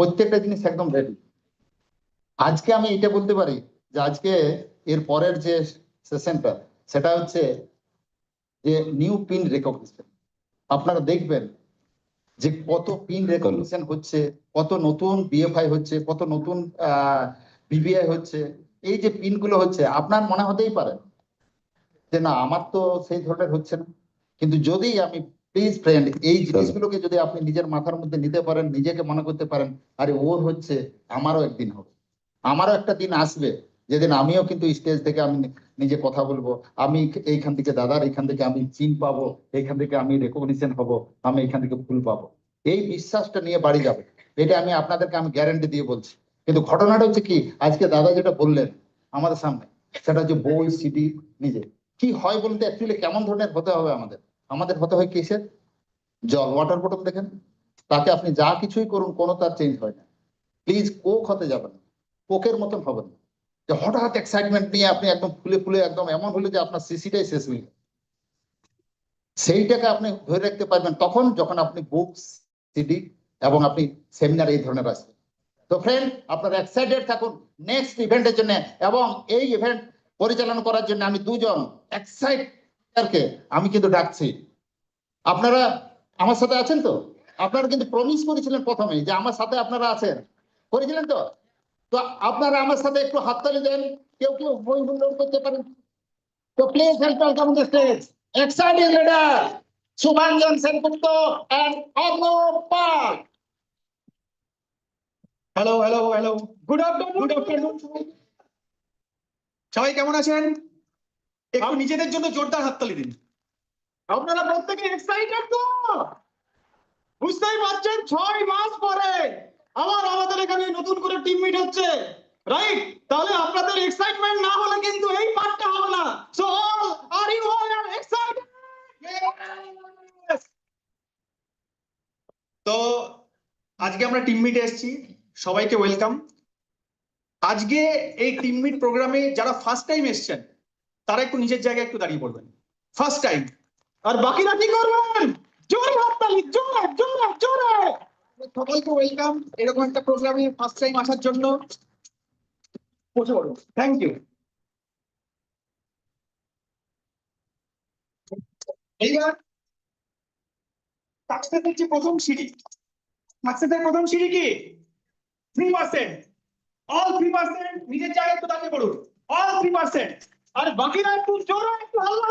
প্রত্যেকটা জিনিস একদম রেডি। আজকে আমি এটা বলতে পারি যে আজকে এর পরের যে সেশনটা সেটা হচ্ছে যে নিউ পিন রেকগনিশন। আপনারা দেখবেন যে কত পিন রেকগনিশন হচ্ছে, কত নতুন বিএফআই হচ্ছে, কত নতুন বিবিআই হচ্ছে। এই যে পিন গুলো হচ্ছে, আপনার মনে হতেই পারে যে না আমার তো সেই ধরনের হচ্ছে না, কিন্তু যদি আমি প্লিজ ফ্রেন্ড এই জিনিসগুলোকে যদি আপনি নিজের মাথার মধ্যে নিতে পারেন, নিজেকে মনে করতে পারেন আরে ওর হচ্ছে, আমারও একদিন হবে, আমারও একটা দিন আসবে যেদিন আমিও কিন্তু স্টেজ থেকে আমি নিজে কথা বলবো, আমি এইখান থেকে দাদার এইখান থেকে আমি চিন পাবো, এইখান থেকে আমি রেকগনিশন হব, আমি এইখান থেকে ফুল পাবো। এই বিশ্বাসটা নিয়ে বাড়ি যাবে, এটা আমি আপনাদেরকে আমি গ্যারান্টি দিয়ে বলছি। কিন্তু ঘটনাটা হচ্ছে কি, আজকে দাদা যেটা বললেন আমাদের সামনে, সেটা হচ্ছে বই সিডি নিজে কি হয় বলতে অ্যাকচুয়ালি কেমন ধরনের হতে হবে আমাদের। আমাদের হতে হয় কিসের? জল, ওয়াটার বোতল দেখেন, তাকে আপনি যা কিছুই করুন কোনো তার চেঞ্জ হয় না। প্লিজ কোক হতে যাবেন, কোকের মতন হবেন না যে হঠাৎ এক্সাইটমেন্ট নিয়ে আপনি একদম ফুলে ফুলে একদম এমন হলে যে আপনার সিসিটাই শেষ হয়ে গেল। সেইটাকে আপনি ধরে রাখতে পারবেন তখন যখন আপনি বুকস, সিডি এবং আপনি সেমিনার এই ধরনের আসবেন। তো ফ্রেন্ড, আপনারা এক্সাইটেড থাকুন নেক্সট ইভেন্টের জন্য, এবং এই ইভেন্ট পরিচালনা করার জন্য আমি দুজন এক্সাইটারকে আমি কিন্তু ডাকছি। আপনারা আমার সাথে আছেন তো? আপনারা কিন্তু প্রমিস করেছিলেন প্রথমে যে আমার সাথে আপনারা আছেন, করেছিলেন তো? তো আপনারা আমার সাথে একটু হাততালি দেন, কেউ কেউ বই ডাউনলোড করতে পারেন। তো please help welcome the stage exciting leader Shubhanjan Sengupta and Arnab Pal. Hello hello hello, good afternoon. সবাই কেমন আছেন? একটু নিজেদের জন্য জোরদার হাততালি দিন। আপনারা প্রত্যেকে এক্সাইটেড তো? বুঝতেই পারছেন 6 মাস পরে আবার আমাদের এখানে নতুন করে টিম মিট হচ্ছে, রাইট? তাহলে আপনাদের এক্সাইটমেন্ট না হলে কিন্তু এই পার্টটা হবে না। So all are you all excited? তো আজকে আমরা টিম মিটে এসেছি, সবাইকে ওয়েলকাম। আজকে এই টিম মিট প্রোগ্রামে যারা ফার্স্ট টাইম এসেছেন তারা একটু নিজের জায়গায় একটু দাঁড়িয়ে পড়বেন। First time. আর বাকিরা কি করবেন? জোরে হাততালি, জোরে জোরে জোরে। সবাইকে ওয়েলকাম এরকম একটা প্রোগ্রামে ফার্স্ট টাইম আসার জন্য। বসে পড়ুন। Thank you. এইবার সাকসেসের যে প্রথম সিঁড়ি, সাকসেসের প্রথম সিঁড়ি কি? 3%। অল 3% নিজের জায়গায় একটু দাঁড়িয়ে পড়ুন। অল 3%। আর বাকিরা একটু জোরে, একটু হাল্লা।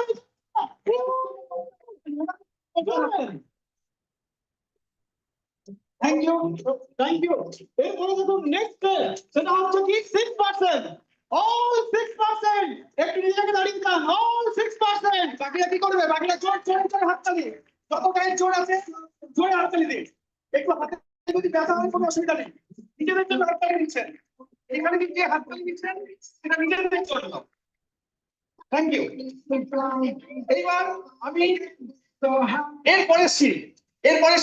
Thank you. Thank you. এরপরে দেখুন নেক্সট, সেটা হচ্ছে কি 6%। অল 6%। একটু নিজেকে দাঁড়িয়ে যান। অল 6%। বাকিরা কি করবে? বাকিরা জোর জোর জোর হাততালি, যত গায়ে জোর আছে জোরে হাততালি দিন। একটু হাতে যদি ব্যথা হয় কোনো অসুবিধা নেই, নিজেদের জন্য হাততালি দিচ্ছেন। এখানে যে হাততালি দিচ্ছেন সেটা নিজেদের জন্য। Thank you. এইবার আমি এরপরের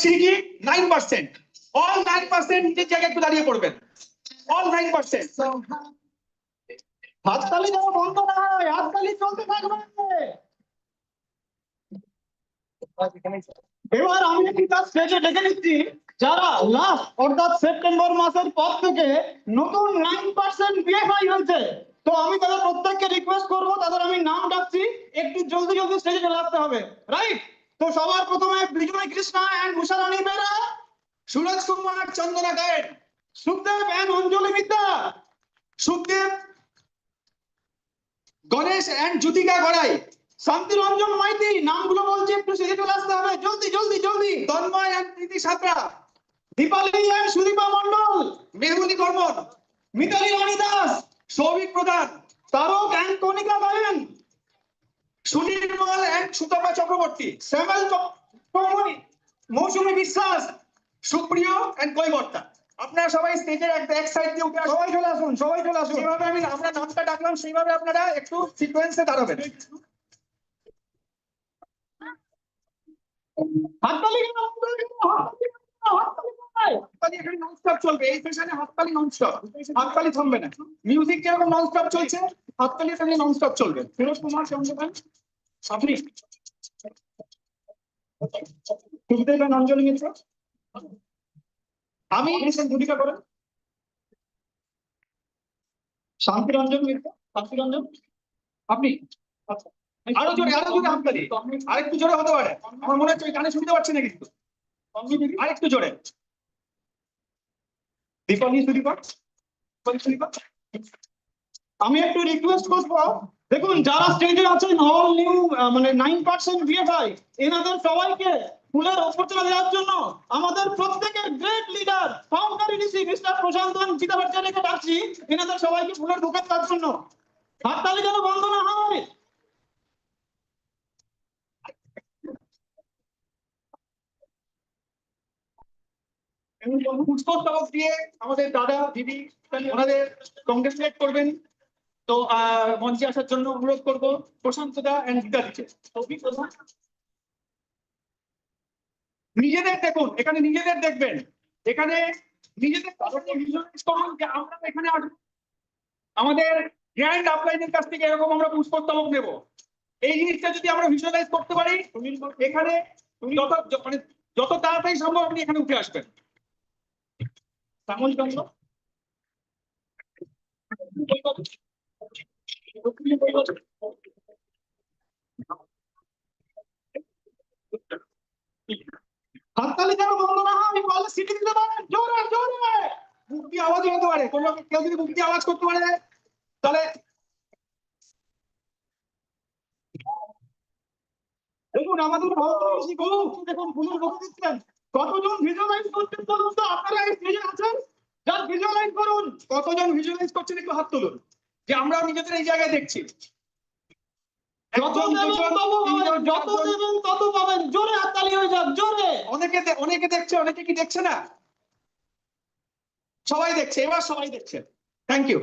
সিঁড়ি কি? 9%। অল 9% নিজের জায়গায় একটু দাঁড়িয়ে পড়বেন। অল 9%। হাততালি যেন বন্ধ না হয়, হাততালি চলতে থাকবে। এবার আমি একটা স্টেজে ডেকে নিচ্ছি যারা লাস্ট অর্থাৎ সেপ্টেম্বর মাসের পর থেকে নতুন 9% বিএফআই হয়েছে। তো আমি তাদের প্রত্যেককে রিকোয়েস্ট করবো, তাদের আমি নাম ডাকছি, একটু জলদি জলদি স্টেজে চলে আসতে হবে, রাইট? তো সবার প্রথমে Bijoy Krishna and Usharani Bera, Suraj Kumar Chandana Gayen, Sukhdev and Anjali Mitra, Sukhdev, Ganesh and Jyotika Garai, Shantiranjan Maiti, নামগুলো বলছি একটু স্টেজে চলে আসতে হবে, জলদি জলদি জলদি। Tanmoy and Preeti Santra, Dipali and Sudipa Mondal, Meheli Barman, Mitali Rani Das, Souvik Pradhan, Tarak and Kanika Gayen, Sunirmal and Sutapa Chakraborty, Shyamal Chakraborty, Mousumi Biswas, Supriyo and কৈবর্তা। আপনারা সবাই স্টেজের এক সাইড দিয়ে উঠে আসুন। সবাই চলে আসুন, সবাই চলে আসুন। যেভাবে আমরা নামটা ডাকলাম সেইভাবে আপনারা একটু সিকোয়েন্সে দাঁড়াবেন। হাততালি কেন? হাততালি এখানে ননস্টপ চলবে, এই সেশনে হাততালি ননস্টপ, হাততালি থামবে না। মিউজিক যেরকম ননস্টপ চলছে, হাততালি এখানে ননস্টপ চলবে। ফিরোজ কুমার চন্দ্রকান্ত, আপনি সুখদেব এন্ড অঞ্জলি মিত্র। আমি ভূমিকা করেন শান্তিরঞ্জন মিত্র। শান্তিরঞ্জন আপনি? আচ্ছা, আরো জোরে হাততালি, আরেকটু জোরে হতে পারে, আমার মনে হচ্ছে ওই কানে শুনতে পাচ্ছি না কিন্তু, আরেকটু জোরে। দীপালি সুদীপক, আমি একটু রিকোয়েস্ট করবো, দেখুন যারা স্টেজে আছেন অল নিউ মানে 9% বিএফআই, এনাদের সবাইকে ফুলের অভ্যর্থনা দেওয়ার জন্য আমাদের প্রত্যেকের গ্রেট লিডার ফাউন্ডার ইনিশি মিস্টার প্রশান্তন চিতাভট্টাচার্যকে ডাকছি এনাদের সবাইকে ফুলের বুকে দেওয়ার জন্য। হাততালি যেন বন্ধ না হয়। পুষ্পস্তবক দিয়ে আমাদের দাদা দিদি ওনাদের কংগ্রেচুলেট করবেন। তো মঞ্চে আসার জন্য অনুরোধ করবো প্রশান্ত দা এন্ড গীতা দিকে। নিজেদের দেখুন, এখানে নিজেদের দেখবেন, এখানে নিজেদের ভিজুয়ালাইজ করুন যে আমরা এখানে আসবো, আমাদের গ্র্যান্ড আপলাইনের কাছ থেকে এরকম আমরা পুষ্পস্তবক নেব। এই জিনিসটা যদি আমরা ভিজুয়ালাইজ করতে পারি, এখানে মানে যত তাড়াতাড়ি সম্ভব আপনি এখানে উঠে আসবেন। শ্যামল চন্দ্র, হাততালি যেন বন্ধ না হয়, আমি বলে সিটি দিতে পারেন জোরে জোরে। মুক্তি আওয়াজ হতে পারে, কোনো কেউ যদি মুক্তি আওয়াজ করতে পারে তাহলে। দেখুন আমাদের দেখুন ফুলের বুকে দিচ্ছেন, কতজন ভিজুয়ালাইজ করছেন বলুন তো, আপনারা এই স্টেজে আছেন, জাস্ট ভিজুয়ালাইজ করুন। কতজন ভিজুয়ালাইজ করছেন একটু হাত তুলুন, যে আমরাও নিজেদের এই জায়গায় দেখছি। যত দেবেন তত পাবেন, যত দেবেন তত পাবেন, জোরে হাততালি হয়ে যাক জোরে। অনেকে দেখছে, অনেকে কি দেখছে না? সবাই দেখছে, এবার সবাই দেখছে। Thank you.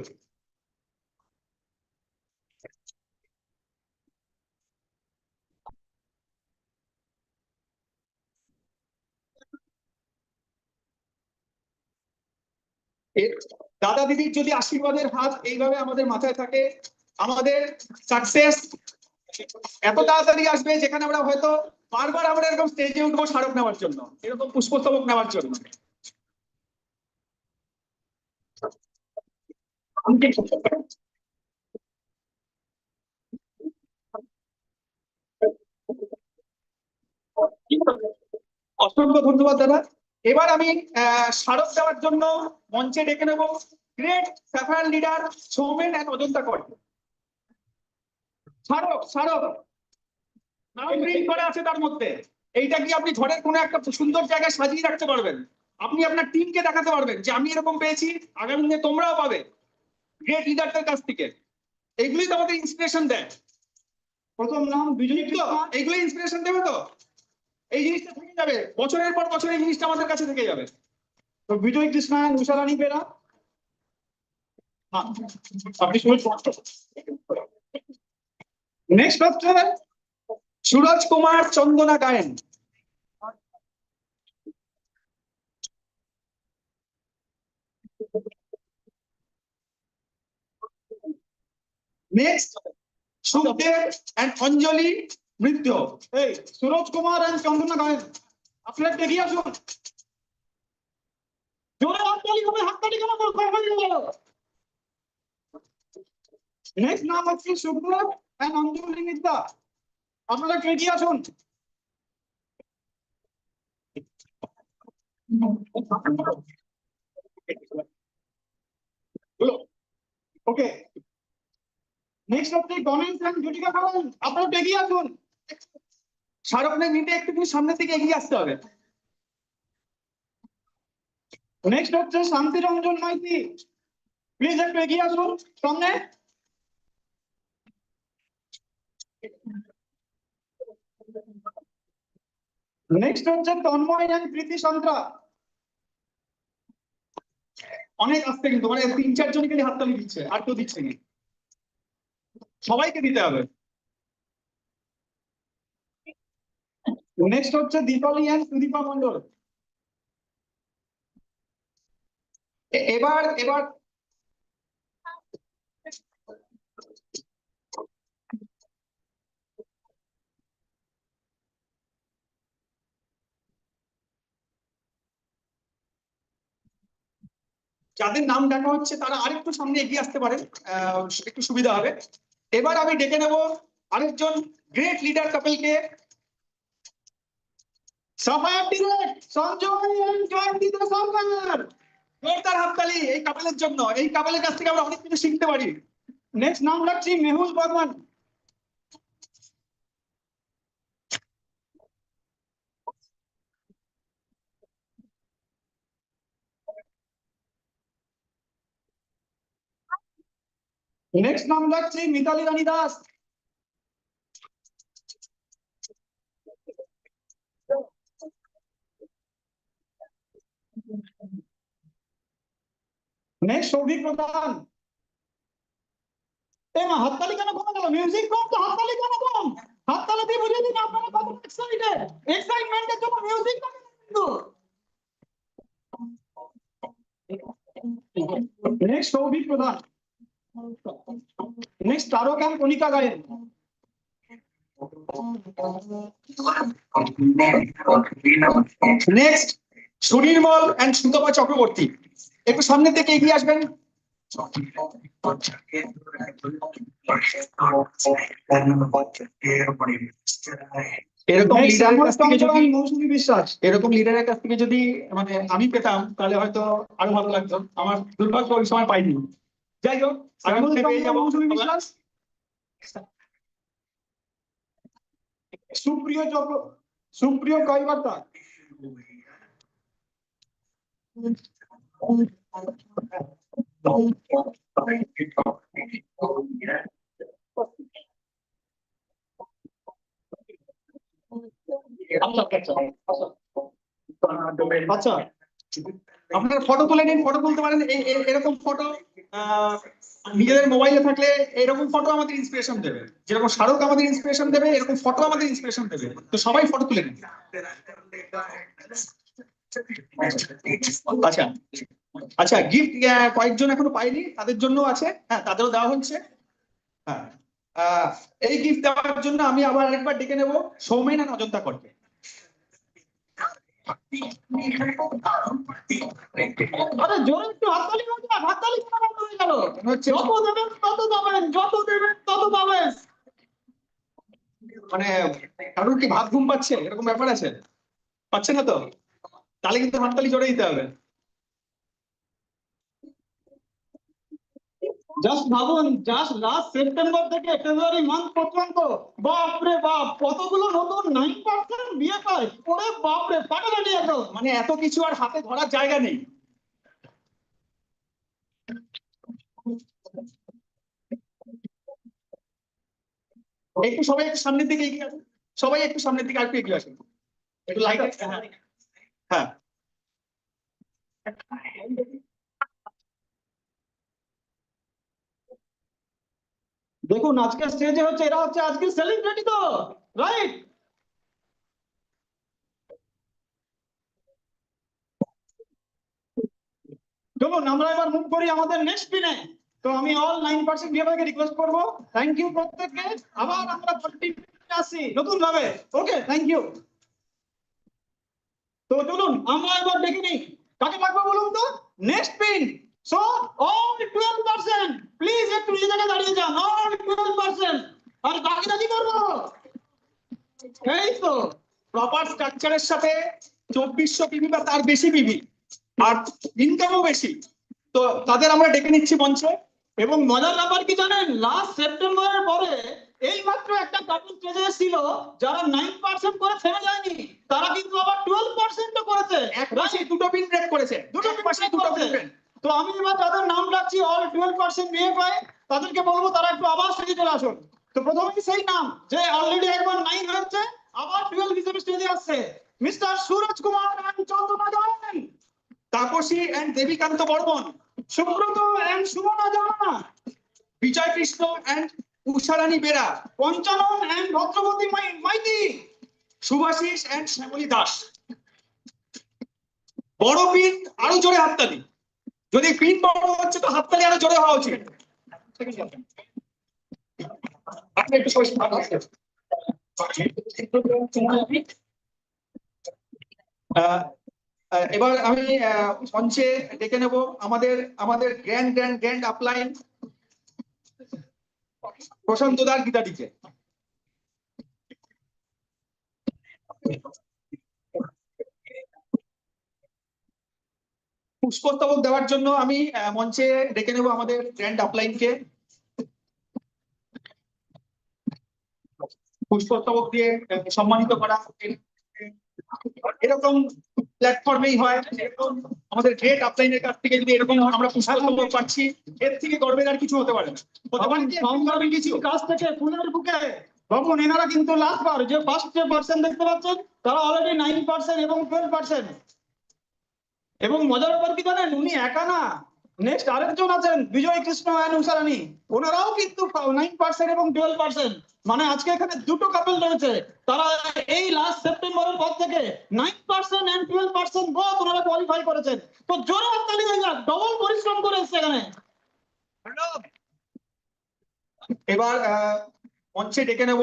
দাদা দিদির যদি আশীর্বাদের হাত এইভাবে আমাদের মাথায় থাকে, আমাদের সাকসেস এত তাড়াতাড়ি আসবে, যেখানে আমরা হয়তো বারবার আমরা এরকম স্টেজে উঠবো স্মারক নেওয়ার জন্য, এরকম পুষ্পস্তবক নেওয়ার জন্য। অসংখ্য ধন্যবাদ দাদা। এবার আমি স্মারক দেওয়ার জন্য মঞ্চে ডেকে নেব great sapphire leader Soumen and Ajanta Kar. স্মারক স্মারক নাম প্রিন্ট করা আছে তার মধ্যে। এইটা কি আপনি ঘরের কোনো একটা সুন্দর জায়গায় সাজিয়ে রাখতে পারবেন, আপনি আপনার টিমকে দেখাতে পারবেন যে আমি এরকম পেয়েছি, আগামী দিনে তোমরাও পাবে গ্রেট লিডারদের কাছ থেকে। এগুলোই তো আমাদের ইন্সপিরেশন দেয়। প্রথম নাম বিজয় ঠিক তো? এইগুলো ইন্সপিরেশন দেবে তো? এই জিনিসটা থেকে যাবে, বছরের পর বছর এই জিনিসটা আমাদের কাছে থেকে যাবে। তো বিজয় কৃষ্ণায়ন উষারানী বেরা। হ্যাঁ, আপনি শুনুন। নেক্সট হচ্ছে সুরজ কুমার চন্দনা গায়েন। নেক্সট সুখদেব এন্ড অঞ্জলি মৃত্য। এই সুরজ কুমার এন্ড চন্দনা গায়েন, আপনারা এগিয়ে আসুন। জোরে হাততালি হবে, হাততালি কেন বলতে হবে? নেক্সট নাম হচ্ছে সুখদেব এন্ড অঞ্জলি মিত্রা, আপনারা এগিয়ে আসুন। ওকে, নেক্সট হচ্ছে গণেশ এন্ড জ্যোতিকা খান, আপনারা এগিয়ে আসুন। স্মারক নিতে একটু সামনের দিকে এগিয়ে আসতে হবে। নেক্সট হচ্ছে শান্তিরঞ্জন মাইতি, প্লিজ একটু এগিয়ে আসুন সামনে। নেক্সট হচ্ছে তন্ময় এন্ড প্রীতি সন্ত্রা। অনেক আসতে কিন্তু মানে 3-4 জনই খালি হাততালি দিচ্ছে, আর কেউ দিচ্ছে না, সবাইকে দিতে হবে। নেক্সট হচ্ছে দীপালি এন্ড সুদীপা মন্ডল। এবার এবার যাদের নাম ডাকা হচ্ছে তারা আরেকটু সামনে এগিয়ে আসতে পারেন, একটু সুবিধা হবে। এবার আমি ডেকে নেব আরেকজন গ্রেট লিডার কাপলকে। সাফায়াত ডিরেক্ট সঞ্জয় এন্ড জয়ন্তীতা সরকার। জোরদার হাততালি এই কাপলের জন্য। এই কাপলের কাছ থেকে আমরা অনেক কিছু শিখতে পারি। নেক্সট নাম রাখছি মেহুল বর্মন। নেক্সট নাম রাখছি মিতালি রানী দাস। নেক্সট সৌভিক প্রধান। মা হাততালি কেন কমে গেল? মিউজিক কম তো হাততালি কেন কম? হাততালি দিয়ে বুঝিয়ে দিন আপনারা কত এক্সাইটেড। এক্সাইটমেন্টের জন্য মিউজিক কমে কিন্তু। নেক্সট সৌভিক প্রধান। নেক্সট তারকান কণিকা গায়েন। নেক্সট সুনির্মল এন্ড সুতপা চক্রবর্তী, একটু সামনে থেকে এগিয়ে আসবেন। এরকম লিডারের কাছ থেকে যদি মৌসুমী বিশ্বাস। এরকম লিডারের কাছ থেকে যদি মানে আমি পেতাম তাহলে হয়তো আরো ভালো লাগতো। আমার দুর্ভাগ্য ওই সময় পাইনি। যাই হোক, আগামীতে পেয়ে যাবো। মৌসুমী বিশ্বাস। সুপ্রিয় কয়বার্তা। আচ্ছা, আপনারা ফটো তুলে নিন, ফটো তুলতে পারেন। এরকম ফটো নিজেদের মোবাইলে থাকলে এরকম ফটো আমাদের ইন্সপিরেশন দেবে। যেরকম শাহরুখ আমাদের ইন্সপিরেশন দেবে, এরকম ফটো আমাদের ইন্সপিরেশন দেবে। তো সবাই ফটো তুলে নিন। আচ্ছা আচ্ছা, গিফট কয়েকজন এখনো পাইনি, তাদের জন্য আছে। হ্যাঁ, তাদেরও দেওয়া হচ্ছে। হ্যাঁ, এই গিফট দেওয়ার জন্য আমি আবার আরেকবার ডেকে নেব সৌমেন আর অজন্তা করকে। আরে জোরে একটু হাততালি হোক না, হাততালি কেন বন্ধ হয়ে গেল? যত দেবেন তত পাবেন, যত দেবেন তত পাবেন। মানে কারোর কি ভাত ঘুম পাচ্ছে এরকম ব্যাপার আছে? পাচ্ছে না তো? তাহলে কিন্তু হাততালি জোরে দিতে হবে। জাস্ট ভাবুন, জাস্ট লাস্ট সেপ্টেম্বর থেকে ফেব্রুয়ারি মান্থ পর্যন্ত বাপ রে বাপ কতগুলো নতুন 9% বিয়ে পায়। ওরে বাপ রে, ফাটাফাটি একদম। মানে এত কিছু আর হাতে ধরার জায়গা নেই। একটু সবাই একটু সামনের দিকে এগিয়ে আসুন। সবাই একটু সামনের দিকে একটু এগিয়ে আসুন। একটু লাইট। হ্যাঁ, দেখুন আজকে স্টেজে হচ্ছে, এরা হচ্ছে আজকে সেলিব্রিটি তো, রাইট? চলুন আমরা এবার মুভ করি আমাদের নেক্সট পিনে। তো আমি অল 9% বিয়েকে রিকোয়েস্ট করবো, থ্যাংক ইউ প্রত্যেককে। আবার আমরা 40 আসি নতুন ভাবে। ওকে, থ্যাংক ইউ। তো চলুন আমরা এবার দেখে নিই কাকে ডাকবো বলুন তো। Next pin. So all 12%, please একটু নিজে জায়গায় দাঁড়িয়ে যান। অল 12%। আর বাকি রাজি করবো। এই তো প্রপার স্ট্রাকচারের সাথে 2400 পিভি বা তার বেশি পিভি আর ইনকামও বেশি, তো তাদের আমরা ডেকে নিচ্ছি মঞ্চে। এবং মজার ব্যাপার কি জানেন, লাস্ট সেপ্টেম্বরের পরে এই মাত্র একটা কাপল স্টেজে এসেছিল যারা 9% করে থেমে যায়নি, তারা কিন্তু আবার 12% করেছে। এক মাসে দুটো পিন ব্রেক করেছে, দুটো এক মাসে দুটো পিন ব্রেক। তো আমি এবার তাদের নাম রাখছি অল 12% বিয়ে পায়, তাদেরকে বলবো তারা একটু আবার স্টেজে চলে আসুন। তো প্রথমেই সেই নাম যে অলরেডি একবার 9 হয়েছে, আবার 12 হিসেবে স্টেজে আসছে, mister Suraj Kumar and Chandana Jana, Tapasi and Debikanta Barman, Subrata and Sumana Jana, Bijoy Krishna and Usharani Bera, Panchanan and Bhadrabati Maiti, Subhashis and Shyamali Das. বড় পিন আরো জোরে হাততালি। যদি পিন বড় হচ্ছে তো হাততালি আরো জোরে হওয়া উচিত। আপনি একটু সবাই সামনে আসুন। এবার আমি মঞ্চে ডেকে নেব আমাদের আমাদের গ্র্যান্ড গ্র্যান্ড গ্র্যান্ড আপলাইন প্রশান্ত দার গীতাটিকে। পুষ্পস্তবক দেওয়ার জন্য আমি মঞ্চে ডেকে নেব আমাদের গ্র্যান্ড আপলাইনকে। পুষ্পস্তবক দিয়ে সম্মানিত করা এরকম প্ল্যাটফর্মেই হয়। এরকম আমাদের গ্রেট আপলাইনের কাছ থেকে যদি এরকম আমরা পুষ্পস্তবক পাচ্ছি, এর থেকে গর্বের আর কিছু হতে পারে না। কিছু কাছ থেকে ফুলের বুকে ভাবুন, এনারা কিন্তু লাস্ট বার যে ফার্স্ট যে পার্সেন্ট দেখতে পাচ্ছেন তারা অলরেডি 9% এবং 12%। এবং মজার ব্যাপার কি জানেন, উনি একা না, নেক্সট আরেকজন আছেন বিজয় কৃষ্ণ এন্ড উষারানী, ওনারাও কিন্তু 9% এবং 12%। মানে আজকে এখানে দুটো কাপল রয়েছে, তারা এই লাস্ট সেপ্টেম্বরের পর থেকে 9% এন্ড 12% বোথ ওনারা কোয়ালিফাই করেছেন। তো জোরে হাততালি হয়ে যাক, ডবল পরিশ্রম করে এসেছে এখানে। এবার মঞ্চে ডেকে নেব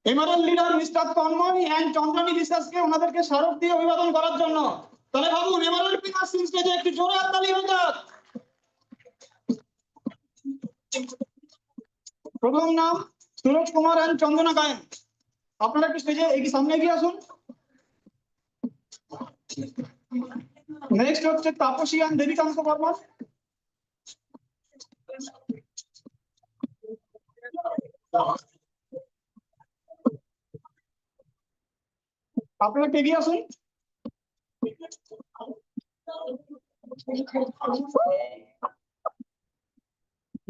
emerald leader mister Tanmoy and Chandrani বিশ্বাসকে ওনাদেরকে স্মারক দিয়ে অভিবাদন করার জন্য। তাহলে ভাবুন, এমারেল পিনার স্টেজে একটু জোরে হাততালি হয়ে যাক। প্রথম নাম সুরজ কুমার এন্ড চন্দনা গায়েন, আপনারা একটু স্টেজে এই সামনে এগিয়ে আসুন। নেক্সট হচ্ছে তাপসী এন্ড দেবীকান্ত বর্মা। আপনারা একটু এগিয়ে আসুন।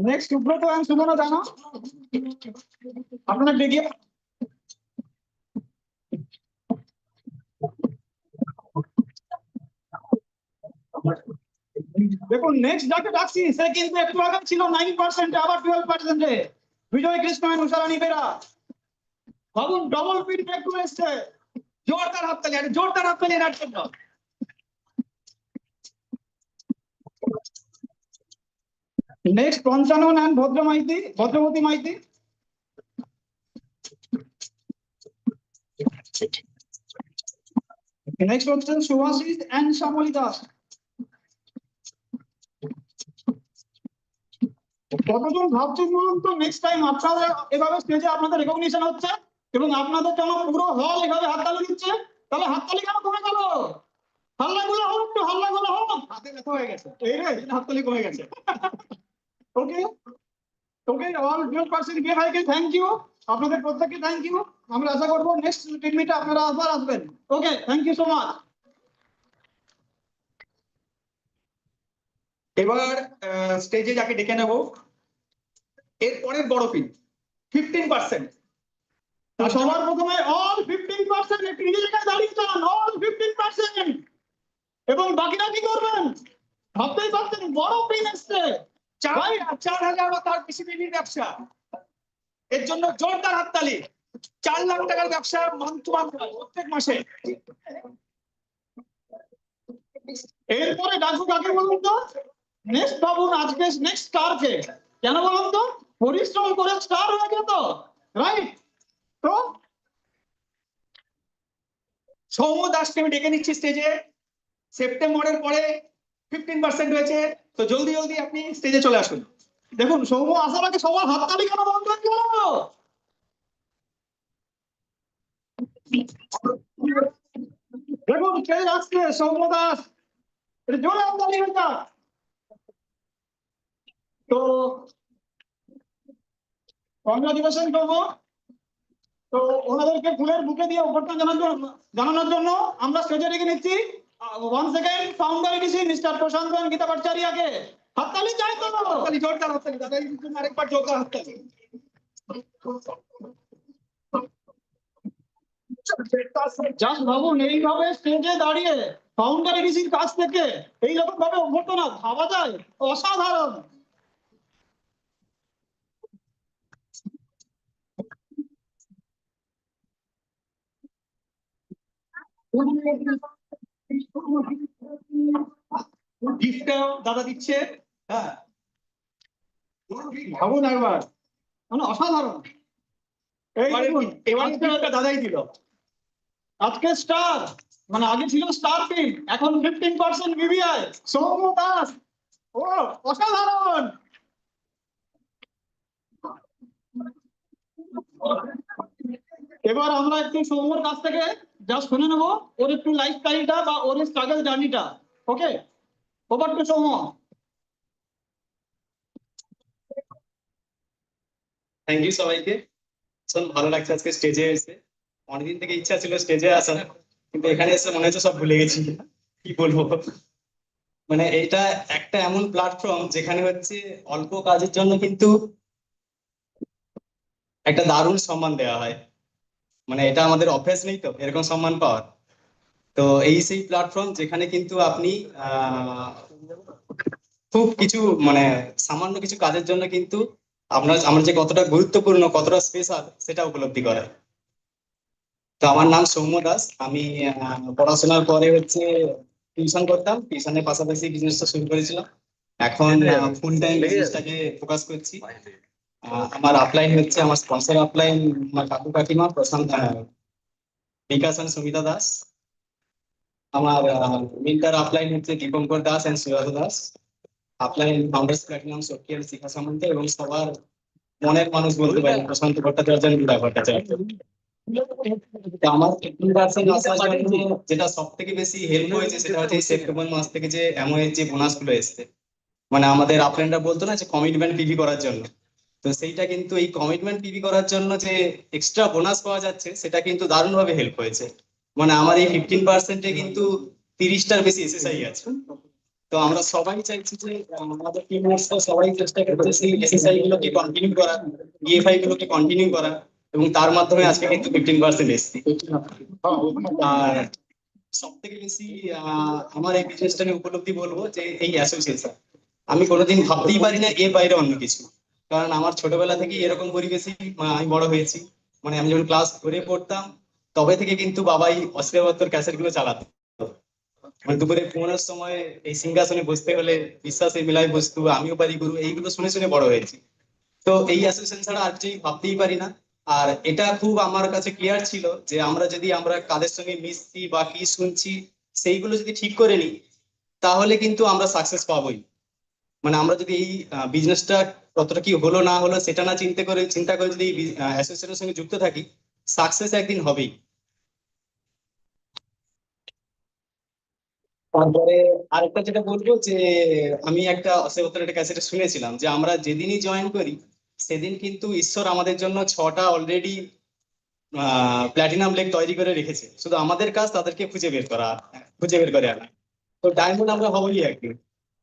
নেক্সট সুব্রত এন্ড সুমনা জানা, আপনারা একটু এগিয়ে। দেখুন নেক্সট যাকে ডাকছি সে কিন্তু একটু আগে ছিল 9%, আবার 12%। বিজয় কৃষ্ণ এন্ড উষারানী বেরা, ভাবুন ডবল পিন ব্যাক টু এসছে। জোরদার হাততালি, আর জোরদার হাততালি এর জন্য। Next Panchanan and Bhadrabati Maiti. Next হচ্ছে সুভাষিস এন্ড শ্যামলী দাস। কতজন ভাবছেন বলুন তো, নেক্সট টাইম আপনারা এভাবে স্টেজে আপনাদের রেকগনিশন হচ্ছে এবং আপনাদের জন্য পুরো হল এভাবে হাততালি দিচ্ছে, তাহলে হাততালি কেন কমে গেল? হাল্লাগুলো হোক, একটু হাল্লাগুলো হোক। হাতে ব্যথা হয়ে গেছে, এই রে, হাততালি কমে গেছে। ওকে ওকে, অল 12% কে ভাইকে থ্যাংক ইউ, আপনাদের প্রত্যেককে থ্যাংক ইউ। আমরা আশা করবো নেক্সট টিম মিটে আপনারা আবার আসবেন। ওকে, থ্যাংক ইউ সো মাচ। এবার স্টেজে যাকে ডেকে নেব এর পরের বড় পিন 15%। তো সবার প্রথমে অল 15% একটু নিজের জায়গায় দাঁড়িয়ে যান, অল 15%। এবং বাকিরা কি করবেন ভাবতেই পারছেন, বড় পিন এসছে। 4,000 বা তার বেশি বিবির ব্যবসা, এর জন্য জোরদার হাততালি। 4 লাখ টাকার ব্যবসা প্রত্যেক মাসে। এরপরে ডাকু কাকে বলুন তো, নেক্সট ভাবুন আজকে নেক্সট স্টার কে, কেন বলুন তো, পরিশ্রম করে স্টার হয়ে গেল তো, রাইট? তো সৌম দাসকে আমি ডেকে নিচ্ছি স্টেজে। সেপ্টেম্বরের পরে 15% হয়েছে, তো জলদি জলদি আপনি স্টেজে চলে আসুন। দেখুন সৌম আসার আগে সবার হাততালি কেন বন্ধ হয়ে গেল? দেখুন কে আসছে, সৌম দাস, এটা জোরে হাততালি হয়ে যাক। তো কংগ্রাচুলেশন করবো। তো ওনাদেরকে ফুলের বুকে দিয়ে অভ্যর্থনা জানানোর জন্য আমরা স্টেজে রেখে নিচ্ছি one second founder ADC mister Prashanta Gita ভট্টাচার্যকে। হাততালি চাই তো, হাততালি, জোরদার হাততালি, দাদা আরেকবার জোরদার হাততালি। জাস্ট ভাবুন, এইভাবে স্টেজে দাঁড়িয়ে ফাউন্ডার এডিসির কাছ থেকে এইরকম ভাবে অভ্যর্থনা ভাবা যায়, অসাধারণ। গিফটটা দাদা দিচ্ছে। হ্যাঁ, ভাবুন একবার, মানে অসাধারণ। এই এবারে দেখুন, এবারে গিফটটা দাদাই দিল। আজকে স্টার মানে আগে ছিল স্টার পিন, এখন 15% বিবিআই। সৌম্য দাস, ও অসাধারণ। এবার আমরা একটু সৌম্যর কাছ থেকে যা শুনে নেবো, ওর একটু লাইফস্টাইলটা বা ওর স্ট্রাগল জার্নিটা। Okay, over to Soumya. Thank you সবাইকে। ভীষণ ভালো লাগছে আজকে স্টেজে এসে। অনেকদিন থেকে ইচ্ছা ছিল স্টেজে আসার, কিন্তু এখানে এসে মনে হচ্ছে সব ভুলে গেছি। কি বলবো, মানে এটা একটা এমন প্ল্যাটফর্ম যেখানে হচ্ছে অল্প কাজের জন্য কিন্তু একটা দারুণ সম্মান দেওয়া হয়। মানে এটা আমাদের অভ্যাস নেই তো এরকম সম্মান পাওয়ার। তো এই সেই প্ল্যাটফর্ম যেখানে কিন্তু আপনি খুব কিছু মানে সামান্য কিছু কাজের জন্য কিন্তু আমরা যে কতটা গুরুত্বপূর্ণ, কতটা স্পেশাল সেটা উপলব্ধি করে। তো আমার নাম সৌম্য দাস। আমি পড়াশোনার পরে হচ্ছে টিউশন করতাম, টিউশনের পাশাপাশি বিজনেসটা শুরু করেছিলাম। এখন ফুল টাইম বিজনেসটাকে ফোকাস করছি। আমার আপলাইন হচ্ছে, আমার স্পন্সর আপলাইন আমার কাকু কাকিমা প্রশান্ত, বিকাশ and সুমিতা দাস। আমার মেন্টার আপলাইন হচ্ছে দীপঙ্কর দাস এন্ড সুজাত দাস। আপলাইন ফাউন্ডার্স প্ল্যাটিনাম সক্রিয় শিখা সামন্ত এবং সবার মনের মানুষ বলতে পারি প্রশান্ত ভট্টাচার্য and রুদা ভট্টাচার্য। তো আমার 15% আসার জন্য যেটা সব থেকে বেশি হেল্প হয়েছে সেটা হচ্ছে এই সেপ্টেম্বর মাস থেকে যে এমওএ যে বোনাস গুলো এসছে। মানে আমাদের আপলাইনরা বলতো না যে কমিটমেন্ট পিভি করার জন্য, তো সেইটা কিন্তু এই কমিটমেন্ট পিভি করার জন্য যে এক্সট্রা বোনাস পাওয়া যাচ্ছে সেটা কিন্তু দারুণ ভাবে হেল্প হয়েছে। মানে আমার এই 15%-এ কিন্তু 30টার বেশি এসএসআই আছে। তো আমরা সবাই চাইছি যে আমাদের টিমমেটস সবাই চেষ্টা করছে সেই এসএসআই গুলোকে কন্টিনিউ করা, ইএফআই গুলোকে কন্টিনিউ করা, এবং তার মাধ্যমে আজকে কিন্তু 15% এসছে। আর সব থেকে বেশি আমার এই বিজনেসটা নিয়ে উপলব্ধি বলবো যে এই অ্যাসোসিয়েশন আমি কোনোদিন ভাবতেই পারি না এর বাইরে অন্য কিছু। কারণ আমার ছোটবেলা থেকেই এরকম পরিবেশে আমি বড় হয়েছি। মানে আমি যখন ক্লাস 4-এ পড়তাম তবে থেকে কিন্তু বাবাই অশ্লীল ক্যাসেট গুলো চালাতো। মানে দুপুরে ঘুমানোর সময় এই সিংহাসনে বসতে হলে বিশ্বাসে মিলাই বস্তু আমিও পারি গুরু, এইগুলো শুনে শুনে বড় হয়েছি। তো এই অ্যাসোসিয়েশন ছাড়া আর কিছুই ভাবতেই পারি না। আর এটা খুব আমার কাছে ক্লিয়ার ছিল যে আমরা কাদের সঙ্গে মিশছি বা কি শুনছি সেইগুলো যদি ঠিক করে নিই তাহলে কিন্তু আমরা সাকসেস পাবোই। মানে আমরা যদি এই বিজনেসটা কতটা কি হলো না হলো সেটা না চিন্তা করে যদি অ্যাসোসিয়েশনের সঙ্গে যুক্ত থাকি, সাকসেস একদিন হবেই। তারপরে আরেকটা যেটা বলবো যে আমি একটা অসেবতের একটা ক্যাসেটে শুনেছিলাম যে আমরা যেদিনই জয়েন করি সেদিন কিন্তু ঈশ্বর আমাদের জন্য 6টা অলরেডি প্ল্যাটিনাম লেগ তৈরি করে রেখেছে, শুধু আমাদের কাজ তাদেরকে খুঁজে বের করে আনা। তো ডায়মন্ড আমরা হবই একদিন।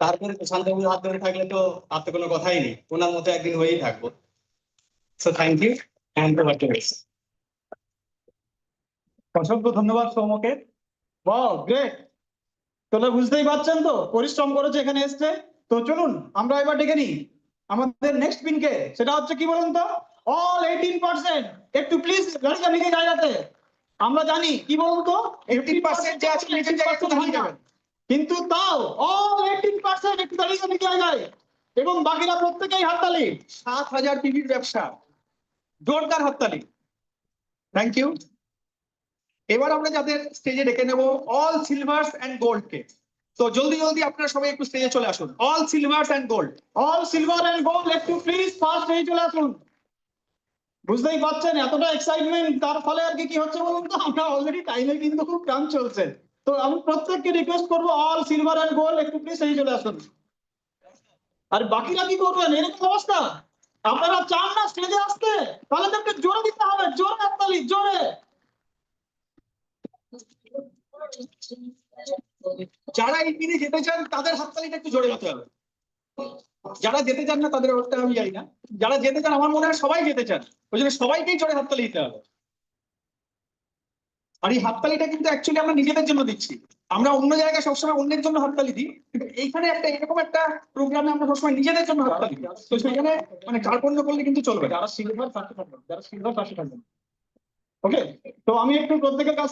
তারপরে প্রশান্ত বাবুর হাত ধরে থাকলে তো আর তো কোনো কথাই নেই, ওনার মতো একদিন হয়েই থাকবো। So thank you and over to you. অসংখ্য ধন্যবাদ সৌম্যকে। Wow, great. তাহলে বুঝতেই পারছেন তো পরিশ্রম করেছে এখানে এসছে। তো চলুন আমরা এবার ডেকে নিই আমাদের নেক্সট পিনকে। সেটা হচ্ছে কি বলুন তো, অল 18%। একটু প্লিজ গাড়িটা নিজে জায়গাতে। আমরা জানি কি বলুন তো 80% যে আছে নিজের জায়গায় একটু দাঁড়িয়ে যাবেন। কিন্তু তাও অল 18% একটু দাঁড়িয়ে নিজে জায়গায়, এবং বাকিরা প্রত্যেকেই হাততালি। 7,000 টিভির ব্যবসা, জোরদার হাততালি। Thank you. এবার আমরা যাদের স্টেজে ডেকে নেব অল সিলভার্স এন্ড গোল্ড কে। তো জলদি জলদি আপনারা সবাই একটু স্টেজে চলে আসুন, all silvers and gold. All silver and gold একটু প্লিজ ফার্স্ট হয়ে চলে আসুন। বুঝতেই পারছেন এতটা এক্সাইটমেন্ট, তার ফলে আর কি হচ্ছে বলুন তো, আমরা অলরেডি টাইমে কিন্তু খুব কম চলছে। তো আমি প্রত্যেককে রিকোয়েস্ট করবো অল সিলভার এন্ড গোল্ড একটু প্লিজ এই চলে আসুন। আর বাকিরা কি করবেন এরকম অবস্থা? আপনারা চান না স্টেজে আসতে? তাহলে তো একটু জোরে দিতে হবে, জোরে হাততালি, জোরে। যারা এই দিনে যেতে চান তাদের হাততালিটা একটু জোরে হতে হবে। যারা যেতে চান না তাদের অবস্থা আমি জানি না, যারা যেতে চান আমার মনে হয় সবাই যেতে চান, ওই জন্য সবাইকেই জোরে হাততালি দিতে হবে। আর এই হাততালিটা কিন্তু অ্যাকচুয়ালি আমরা নিজেদের জন্য দিচ্ছি। আমরা অন্য জায়গায় সবসময় অন্যের জন্য হাততালি দিই, কিন্তু এইখানে এরকম একটা প্রোগ্রামে আমরা সবসময় নিজেদের জন্য হাততালি দিই। তো সেখানে মানে কার্পণ্য করলে কিন্তু চলবে না। যারা সিলভার পাশে থাকবেন, যারা সিলভার পাশে থাকবেন। ওকে, তো আমি একটু প্রত্যেকের কাছ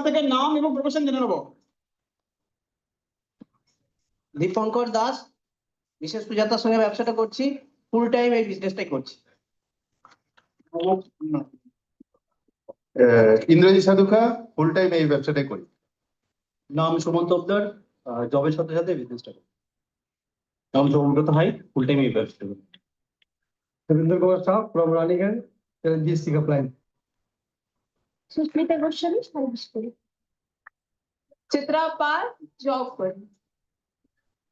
থেকে নাম এবং প্রফেশন জেনে নেবো। দীপঙ্কর দাস, বিশেষ সুজাতার সঙ্গে ব্যবসাটা করছি, ফুল টাইম এই বিজনেসটাই করছি। ইংরেজি সাধুখা ফুল টাইম এই ব্যবসাটাই করি। নাম সুমন্ত অবদার, জবের সাথে সাথে বিজনেসটা করি। নাম সৌমব্রত হাই, ফুল টাইম এই ব্যবসাটা করি। Ravinder Kumar Shah from Raniganj, GST compliant. Susmita Goswami service করি। চিত্রা পাল জব করি।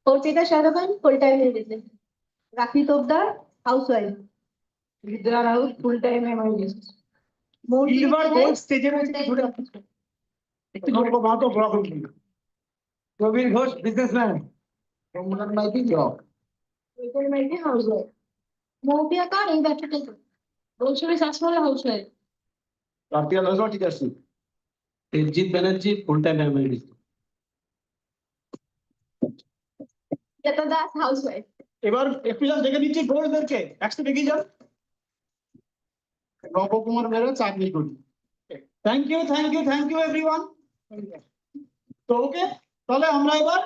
অর্চিতা সাধকান full time business. Rakhi Topdar housewife. Vidya Raut full time MI business. Silver gold স্টেজে ঘুরে একটু গল্প বাঁধো ব্লগ Praveen Ghosh, businessman. From Maiti job. Housewife. Moupiya কার এই ব্যবসাটা করে। Baishakhi Sasmal housewife. রাতিয়া লজা ঠিক আছে। Tejajit Banerjee, full time MI business. Sweta Das housewife. এবার একটু যান দেখে নিচ্ছি গোলদেরকে একসাথে এগিয়ে যান। নবকুমার মেরা চাকরি করি। Thank you everyone. তো ওকে, তাহলে আমরা এবার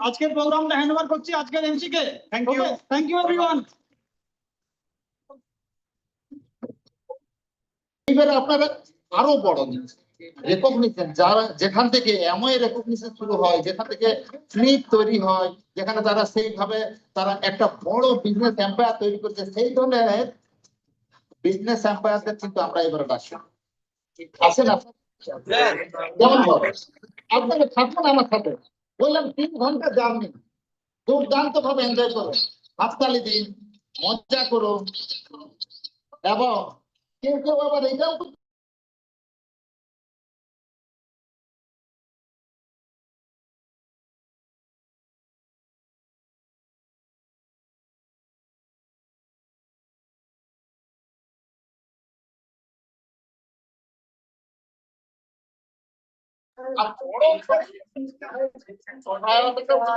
আজকের প্রোগ্রামটা হ্যান্ড ওভার করছি আজকের এমসি কে। Thank you everyone. এবারে আপনারা আরো বড় জিনিস রেকগনিশন, যারা যেখান থেকে এমআই রেকগনিশন শুরু হয়, যেখান থেকে ফ্লিপ তৈরি হয়, যেখানে তারা সেইভাবে তারা একটা বড় বিজনেস এম্পায়ার তৈরি করছে, সেই ধরনের বিজনেস এম্পায়ারদের কিন্তু আমরা এবারে ডাকছি। আসেন যেমন আপনাকে থাকুন আমার সাথে, বললাম 3 ঘন্টা জার্নি, দুর্দান্ত ভাবে এনজয় করো, হাততালি দিন, মজা করো, এবং কেউ আবার এটাও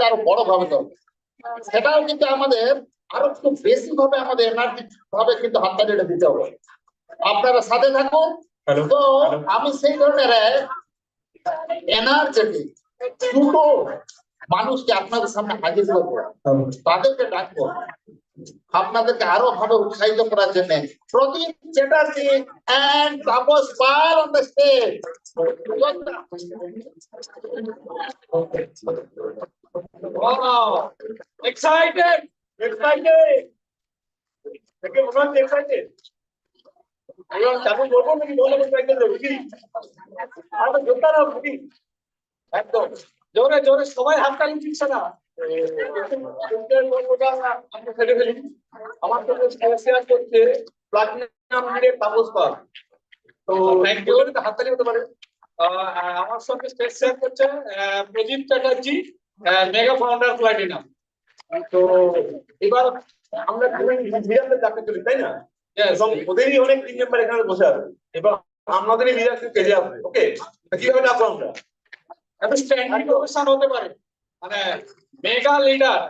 আরো বড় ভাবে দরকার। সেটাও কিন্তু আমাদের আরো একটু বেশি ভাবে আমাদের এনার্জি ভাবে কিন্তু হাততালিটা দিতে হবে। আপনারা সাথে থাকুন। তো আমি সেই ধরনের এনার্জেটিক দুটো মানুষকে আপনাদের সামনে হাজির করবো, তাদেরকে ডাকবো আপনাদেরকে আরো ভাবে উৎসাহিত করার জন্য। প্রদীপ Chatterjee and Tapas Pal on the stage. Wow, excited. দেখে মনে হচ্ছে excited. এবার চাকরি করবো নাকি বলে excited হবে কি? আর তো জোরদার হবে কি? একদম জোরে জোরে সবাই হাততালি দিচ্ছে না। আমরা ছেড়ে ফেলি। আমার সঙ্গে শেয়ার করছে প্লাটিনাম মিডের তাপস পাল। তো থ্যাংক ইউ, হাততালি হতে পারে। আমার সঙ্গে স্টেজ শেয়ার করছে প্রদীপ চ্যাটার্জি, মেগা ফাউন্ডার প্লাটিনাম। তো এবার আমরা লিডারদের ডাকতে চলি, তাই না? এবং ওদেরই অনেক টিম মেম্বার এখানে বসে আছে, এবার আমাদেরই লিডারশিপ পেজে আসবে। ওকে, কিভাবে ডাকবো আমরা? একটা স্ট্যান্ডিং প্রফেশন হতে পারে, মানে মেগা লিডার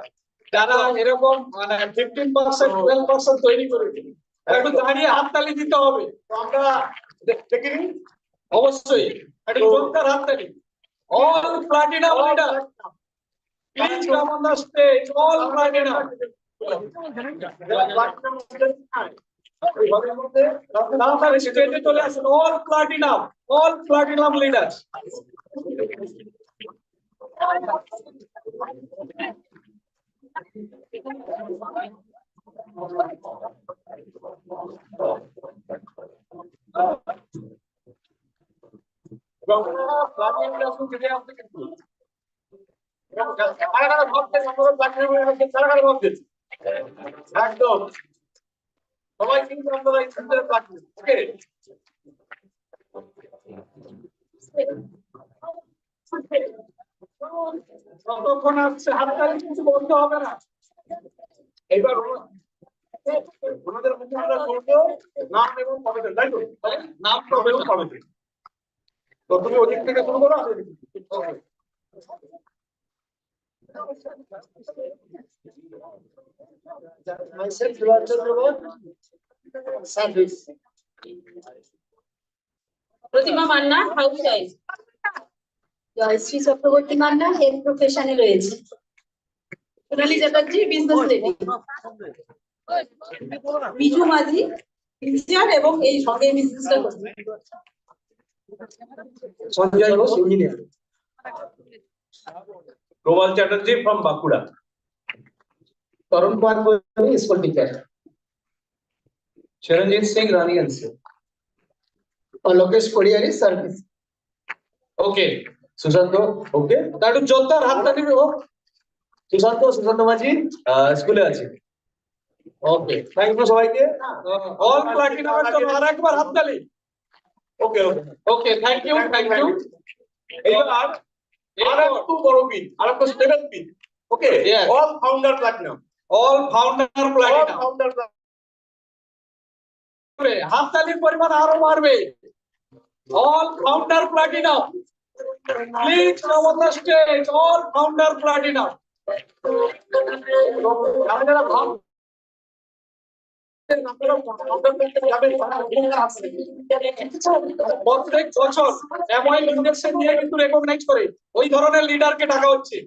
যারা এরকম মানে 15% 12% তৈরি করেছে, একটু দাঁড়িয়ে হাততালি দিতে হবে। তো আমরা দেখে নিই, অবশ্যই একটা জোরদার হাততালি। All platinum leader please come on the stage, all platinum. তাড়াতাড়ি স্টেজে চলে আসুন, অল প্লাটিনাম লিডার্স। একদম সবাই কিন্তু আপনারা ওকে। যতক্ষণ আসছে হাততালি কিছু বলতে হবে না। এবার ওনাদের মুখে আমরা বলবো নাম এবং প্রফেশন, তাই তো? নাম প্রফেশন হবে। তো তুমি ওদিক থেকে শুরু করো, আমি এদিক থেকে। myself Dual Chandrabhat, service. Pratima Manna housewife. Jayashree Chakraborty Manna head প্রফেশনে রয়েছে। Sonali Chatterjee business lady. Biju Majhi teacher এবং এই সঙ্গে বিজনেসটা করছে। Sanjay Ghosh, engineer. Romal Chatterjee from Bankura. Tarun Kumar Kohli, school teacher. Charanjit Singh, Rani NC. Lokesh Kodiyari, service. Okay, Susanto, okay. That is Jyotar Hattani ho. Susanto Maji, school e ache. Okay, thank you সবাইকে। All platinum এর জন্য আরেকবার হাততালি। Okay, thank you. এবার আরেকটু বড় pin, আরেকটু stable pin. Okay, all founder platinum. হাততালির পরিমাণ আরো বাড়বে। All founder platinum. Please come on the stage. All founder platinum. যারা ভাব প্রত্যেক বছর এমআই ইন্ডেক্সন দিয়ে কিন্তু রেকগনাইজ করে ওই ধরনের লিডারকে ডাকা হচ্ছে।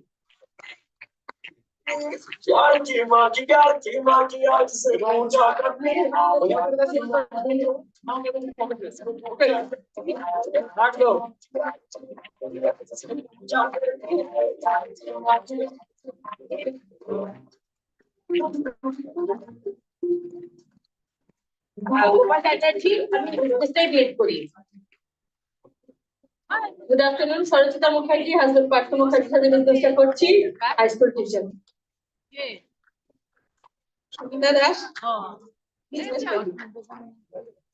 গোপাল চ্যাটার্জি, আমি বিজনেসটাই লিড করি। Good afternoon, Sarchita Mukherjee, husband Partha মুখার্জির সাথে বিজনেসটা করছি, high school teacher. Sumita Das, business lady.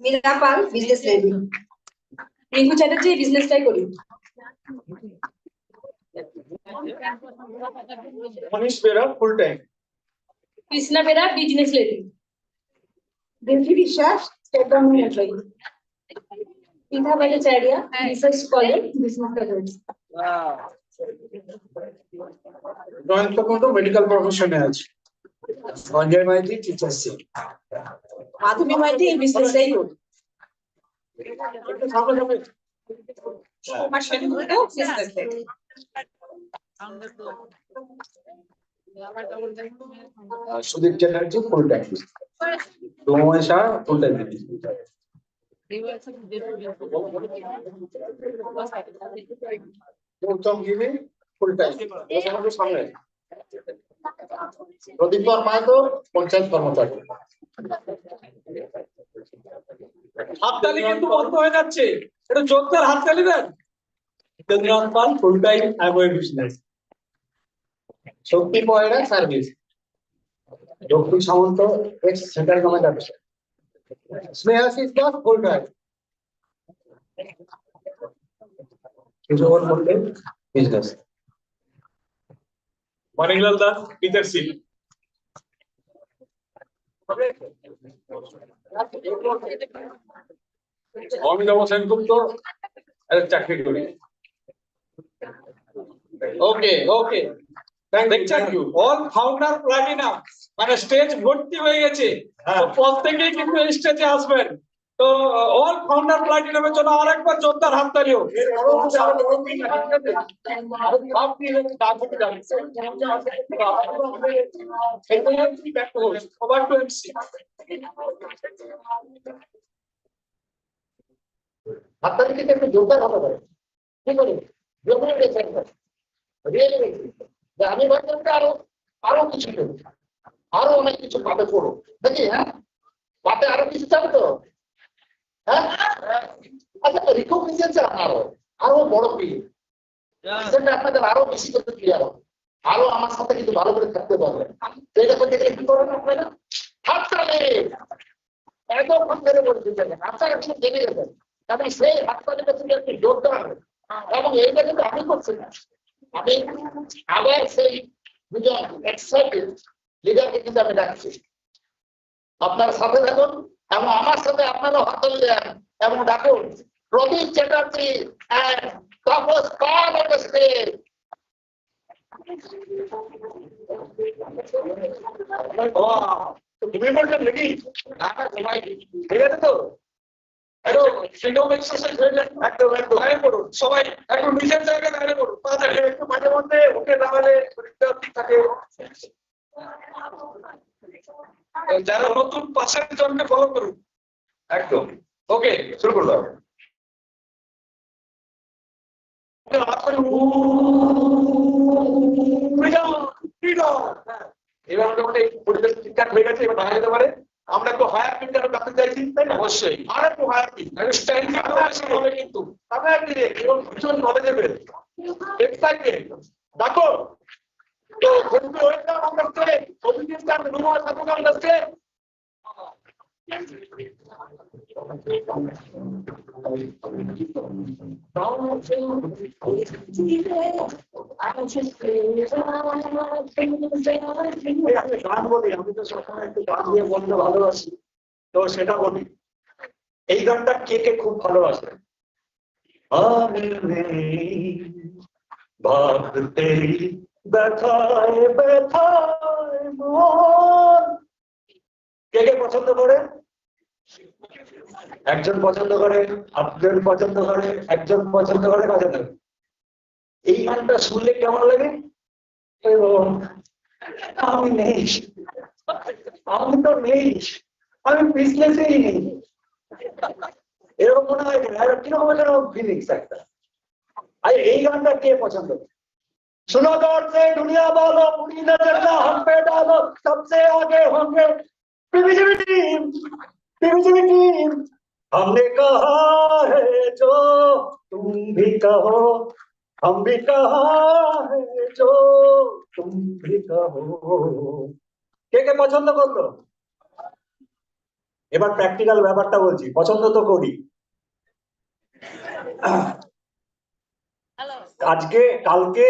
Mira Pal, business lady. Rinku Chatterjee, বিজনেসটাই করি। Manish Bera full time. Krishna Bera, business lady. দিলফি বিশ্বাস, স্টেট গভর্নমেন্ট এমপ্লয়ি। পিঠা ভট্টাচার্য, রিসার্চ স্কলার, বিজনেস করছি। জয়ন্ত কুন্ডু মেডিকেল প্রফেশনে আছে। সঞ্জয় মাইতি টিচারশিপ। মাধবী মাইতি, বিজনেসটাই করি। Kumar Sengupta, business lady. Sudip Chatterjee full time. ডোময় Shah full time. Goutam Giri full time. সামনে প্রদীপর মাহাতো পঞ্চায়েত কর্মচারী। হাততালি কিন্তু বন্ধ হয়ে যাচ্ছে, এটা জোরদার হাততালি দেন। Jitendranath Pal full time Amway business. Shakti Payra service. Dakshin Samanta ex central government officer. Snehashis Das full time. Kishore Mondal business. Manikalal Das teachership. Amitabha Sengupta চাকরি করি। ওকে দেখছেন অল ফাউন্ডার প্লাটিনাম মানে স্টেজ ভর্তি হয়ে গেছে, তো প্রত্যেকেই কিন্তু এই স্টেজে আসবেন। তো অল ফাউন্ডার প্লাটিনামের জন্য আরেকবার জোরদার হাততালি হোক। Over to MC. হাততালি কিন্তু একটু জোরদার হতে পারে, কি করে আমি ভাবলাম আরো কিছু করবো, আরো অনেক কিছু পাতে করো নাকি? হ্যাঁ, পাতে আরো কিছু চাবে তো? হ্যাঁ, আচ্ছা, রিকগনিশন আরো বড় পিড়ি, সেটা আপনাদের আরো বেশি করতে ক্লিয়ার হবে, আরো আমার সাথে কিন্তু ভালো করে থাকতে পারবেন। এটা করতে গেলে কি করবেন আপনারা? হাততালি এতক্ষণ ধরে বলে দিচ্ছেন, আপনারা কিন্তু জেনে গেছেন, কারণ সেই হাততালিটা কিন্তু একটু জোরদার হবে। এবং এইটা কিন্তু আমি করছি না, আমি আবার সেই দুজন এক্সাইটেড লিডারকে কিন্তু আমি ডাকছি। আপনার সাথে থাকুন এবং আমার সাথে আপনারা হাততালি দেন এবং ডাকুন প্রদীপ Chatterjee and Tapas Khan on the stage. তুমি বলছেন নাকি? ঠিক আছে তো? সবাই একটু নিজের জায়গায় দাঁড়িয়ে পড়ুন, একটু মাঝে মধ্যে ওকে দাঁড়ালে থাকে। যারা নতুন পাশের জনকে ফলো করুন। একদম ওকে, শুরু করলাম। এবার মোটামুটি পরিবেশ ঠিকঠাক হয়ে গেছে, এবার দেখা যেতে পারে আমরা একটু হায়ার পিন কেন ডাকতে চাইছি, তাই না? অবশ্যই আর একটু হায়ার পিন স্ট্যান্ডিং হবে, কিন্তু এবং ভীষণ নলেজেবল এক্সাইটেড। দেখো তো ওয়েলকাম আমরা অভিজিৎ স্যার রুমা সাথে আমরা গান বলি, আমি তো সবসময় একটু গান দিয়ে বলতে ভালোবাসি, তো সেটা বলি। এই গানটা কে কে খুব ভালোবাসে? আমি নেই ভাবতে ব্যথায় ব্যথায় মন। কে কে পছন্দ করে? একজন পছন্দ করে, আটজন পছন্দ করে, একজন পছন্দ করে, পছন্দ করে। এই গানটা শুনলে কেমন লাগে? আমি নেই, আমি তো নেই, আমি বিজনেসেই নেই, এরকম মনে হয় কিরকম যেন ফিলিংস একটা। আর এই গানটা কে পছন্দ করে? सुनो दौर से दुनिया वालों, पूरी नजर ना हम पे डालो, सबसे आगे होंगे पीवीजीवी टीम, पीवीजीवी टीम। हमने कहा है जो तुम भी कहो, हम भी कहा है जो तुम भी कहो। কে কে পছন্দ করলো? এবার প্র্যাকটিক্যাল ব্যাপারটা বলছি, পছন্দ তো করি। আজকে কালকে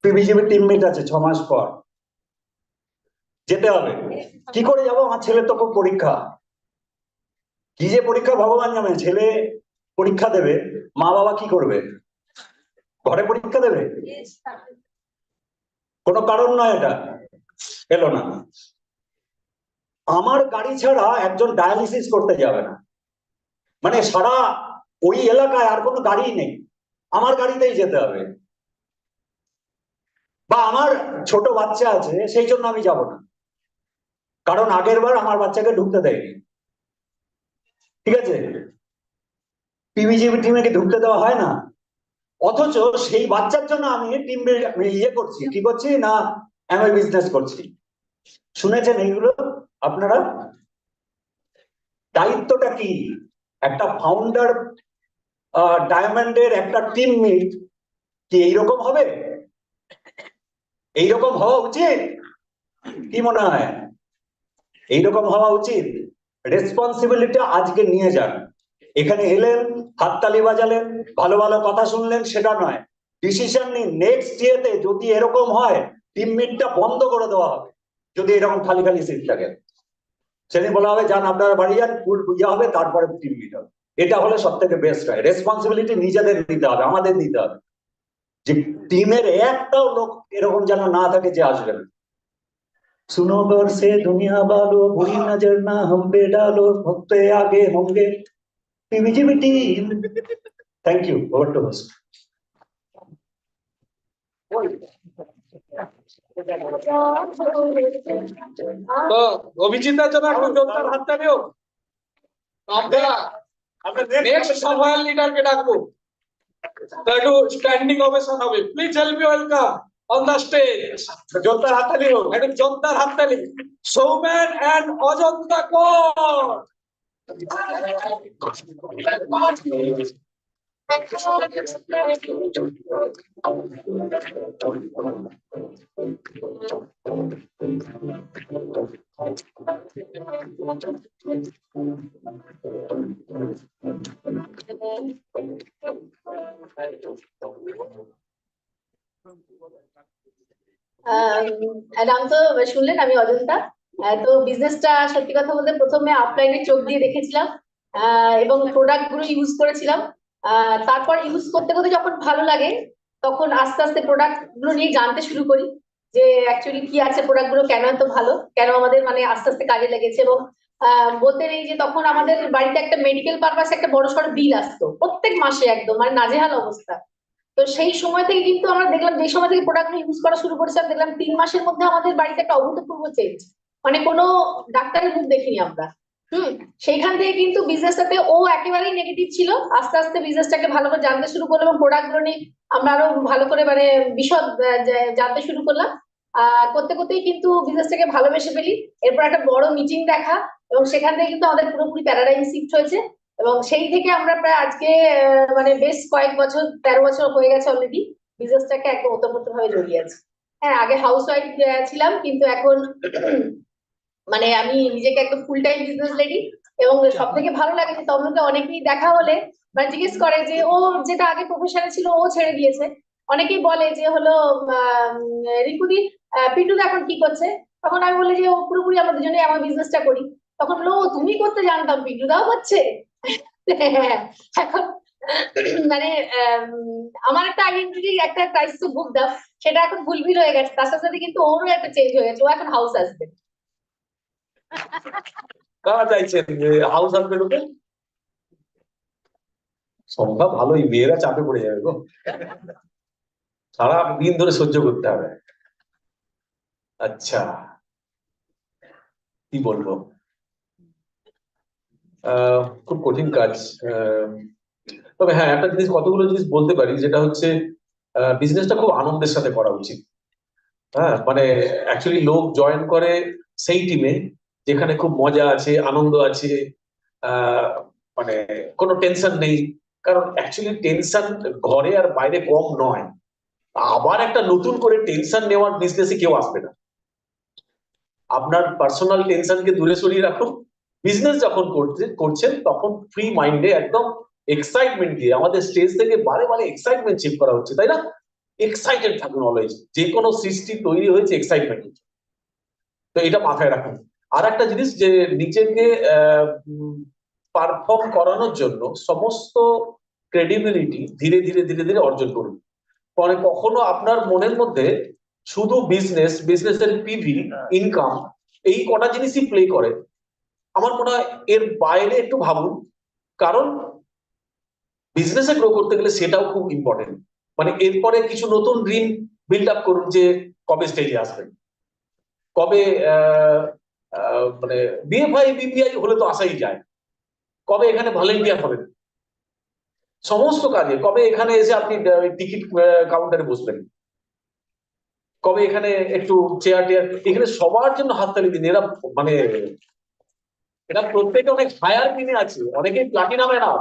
পিভিজিবি টিম মিট আছে 6 মাস পর, যেতে হবে। কি করে যাবো? আমার ছেলে তো খুব পরীক্ষা, কি যে পরীক্ষা ভগবান জানে। ছেলে পরীক্ষা দেবে, মা বাবা কি করবে? ঘরে পরীক্ষা দেবে? কোনো কারণ নয় এটা, এলো না। আমার গাড়ি ছাড়া একজন ডায়ালিসিস করতে যাবে না, মানে সারা ওই এলাকায় আর কোনো গাড়ি নেই, আমার গাড়িতেই যেতে হবে। বা আমার ছোট বাচ্চা আছে, সেই জন্য আমি যাব না, কারণ আগের বার আমার বাচ্চাকে ঢুকতে দেয়নি। ঠিক আছে, পিভিজিবি টিমে কি ঢুকতে দেওয়া হয় না? অথচ সেই বাচ্চার জন্য আমি টিম করছি, কি করছি না, আমি বিজনেস করছি। শুনেছেন এইগুলো আপনারা? দায়িত্বটা কি? একটা ফাউন্ডার ডায়মন্ডের একটা টিম মিট কি এইরকম হবে? এইরকম হওয়া উচিত? কি মনে হয় এইরকম হওয়া উচিত? রেসপন্সিবিলিটি আজকে নিয়ে যান। এখানে এলেন, হাততালি বাজালেন, ভালো ভালো কথা শুনলেন, সেটা নয়। ডিসিশন নিন, নেক্সট ইয়েতে যদি এরকম হয় টিম মিটটা বন্ধ করে দেওয়া হবে। যদি এরকম খালি খালি সিট থাকে, সেদিন বলা হবে যান আপনারা বাড়ি যান, ফুল পূজা হবে, তারপরে টিম মিট হবে। এটা হলে সব থেকে বেস্ট হয়। রেসপন্সিবিলিটি নিজেদের নিতে হবে, আমাদের নিতে হবে, যে টিমের একটাও লোক এরকম যেন না থাকে যে আসবে না। सुनो गौर से दुनिया वालों, बुरी नजर ना हम पे डालो, भक्ते आगे होंगे PVGB team. Thank you, over to host. তো অভিজিতের জন্য একটু জোরদার হাততালি হোক। আমরা নেক্সট সভার লিডারকে ডাকবো, তো একটু স্ট্যান্ডিং ওভেশন হবে। Please help me welcome on the stage. জোরদার হাততালি হোক, একটু জোরদার হাততালি। সৌমেন and অজন্তা কর। নাম তো শুনলেন, আমি অজন্তা। তো বিজনেসটা সত্যি কথা বলতে প্রথমে অফলাইনে চোখ দিয়ে দেখেছিলাম এবং প্রোডাক্ট গুলো ইউজ করেছিলাম। তারপর ইউজ করতে করতে যখন ভালো লাগে, তখন আস্তে আস্তে প্রোডাক্ট গুলো নিয়ে জানতে শুরু করি যে অ্যাকচুয়ালি কি আছে প্রোডাক্ট গুলো, কেন এত ভালো, কেন আমাদের মানে আস্তে আস্তে কাজে লেগেছে। এবং বলতে নেই যে তখন আমাদের বাড়িতে একটা মেডিকেল পারপাসে একটা বড়সড় বিল আসতো প্রত্যেক মাসে, একদম মানে নাজেহাল অবস্থা। তো সেই সময় থেকে কিন্তু আমরা দেখলাম, যে সময় থেকে প্রোডাক্ট ইউজ করা শুরু করেছিলাম, দেখলাম 3 মাসের মধ্যে আমাদের বাড়িতে একটা অভূতপূর্ব চেঞ্জ, মানে কোনো ডাক্তারের মুখ দেখিনি আমরা। সেইখান থেকে কিন্তু বিজনেসটাতে ও একেবারেই নেগেটিভ ছিল, আস্তে আস্তে বিজনেসটাকে ভালো করে জানতে শুরু করলো এবং প্রোডাক্ট গুলো নিয়ে আমরা আরো ভালো করে মানে বিশদ জানতে শুরু করলাম। করতে করতেই কিন্তু বিজনেসটাকে ভালোবেসে ফেলি। এরপর একটা বড় মিটিং দেখা এবং সেখান থেকে কিন্তু আমাদের পুরোপুরি প্যারাডাইম শিফট হয়েছে এবং সেই থেকে আমরা প্রায় আজকে মানে বেশ কয়েক বছর, 13 বছর হয়ে গেছে অলরেডি বিজনেসটাকে একদম ওতপ্রোতভাবে জড়িয়ে আছে। হ্যাঁ, আগে হাউস ওয়াইফ ছিলাম, কিন্তু এখন মানে আমি নিজেকে একদম ফুল টাইম বিজনেস লেডি। এবং সব থেকে ভালো লাগে যে তমলুকে অনেকেই দেখা হলে মানে জিজ্ঞেস করে যে ও যেটা আগে প্রফেশনে ছিল ও ছেড়ে দিয়েছে। অনেকেই বলে যে হলো রিঙ্কুদি, পিন্টুদা এখন কি করছে? তখন আমি বলি যে ও পুরোপুরি আমরা দুজনেই আমার বিজনেসটা করি। তখন বললো ও তুমি করতে জানতাম, পিন্টুদাও করছে। হ্যাঁ, এখন মানে আমার একটা আইডেন্টিটি, একটা ক্রাইসিস বুক দাও, সেটা এখন ফুলফিল হয়ে গেছে। তার সাথে সাথে কিন্তু ওরও একটা চেঞ্জ হয়ে গেছে, ও এখন হাউস হাজবেন্ড। কারা চাইছেন যে হাউস হাজবেন্ড হতে? সংখ্যা ভালোই, মেয়েরা চাপে পড়ে যাবে গো, সারা দিন ধরে সহ্য করতে হবে। আচ্ছা, কি বলবো, খুব কঠিন কাজ। তবে হ্যাঁ, একটা জিনিস, কতগুলো জিনিস বলতে পারি, যেটা হচ্ছে বিজনেসটা খুব আনন্দের সাথে করা উচিত। হ্যাঁ, মানে অ্যাকচুয়ালি লোক জয়েন করে সেই টিমে যেখানে খুব মজা আছে, আনন্দ আছে, মানে কোনো টেনশন নেই। কারণ অ্যাকচুয়ালি টেনশন ঘরে আর বাইরে কম নয়। আবার একটা নতুন করে টেনশন নেওয়ার বিজনেসে কেউ আসবে না। আপনার পার্সোনাল টেনশনকে দূরে সরিয়ে রাখুন। বিজনেস যখন করছেন তখন ফ্রি মাইন্ডে একদম এক্সাইটমেন্ট দিয়ে, আমাদের স্টেজ থেকে বারে বারে এক্সাইটমেন্ট চেক করা হচ্ছে, তাই না? এক্সাইটেড থাকুন অলওয়েজ, যে কোনো সৃষ্টি তৈরি হয়েছে এক্সাইটমেন্ট। তো এটা মাথায় রাখুন। আর একটা জিনিস, যে নিজেকে পারফর্ম করানোর জন্য সমস্ত ক্রেডিবিলিটি ধীরে ধীরে ধীরে ধীরে অর্জন করুন। মানে কখনো আপনার মনের মধ্যে শুধু বিজনেসের পিভি, ইনকাম, এই কটা জিনিসই প্লে করে, আমার মনে হয় এর বাইরে একটু ভাবুন। কারণ বিজনেসে গ্রো করতে গেলে সেটাও খুব ইম্পর্টেন্ট। মানে এরপরে কিছু নতুন ড্রিম বিল্ড আপ করুন, যে কবে স্টেজে আসবেন, কবে মানে বিএফআই বিপিআই হলে তো আসাই যায়, কবে এখানে ভলেন্টিয়ার হবেন সমস্ত কাজে, কবে এখানে এসে আপনি টিকিট কাউন্টারে বসবেন, কবে এখানে একটু চেয়ার টেয়ার, এখানে সবার জন্য হাততালি দিন। এরা মানে এটা প্রত্যেকে অনেক হায়ার কিনে আছে, অনেকেই প্লাটিনামে না।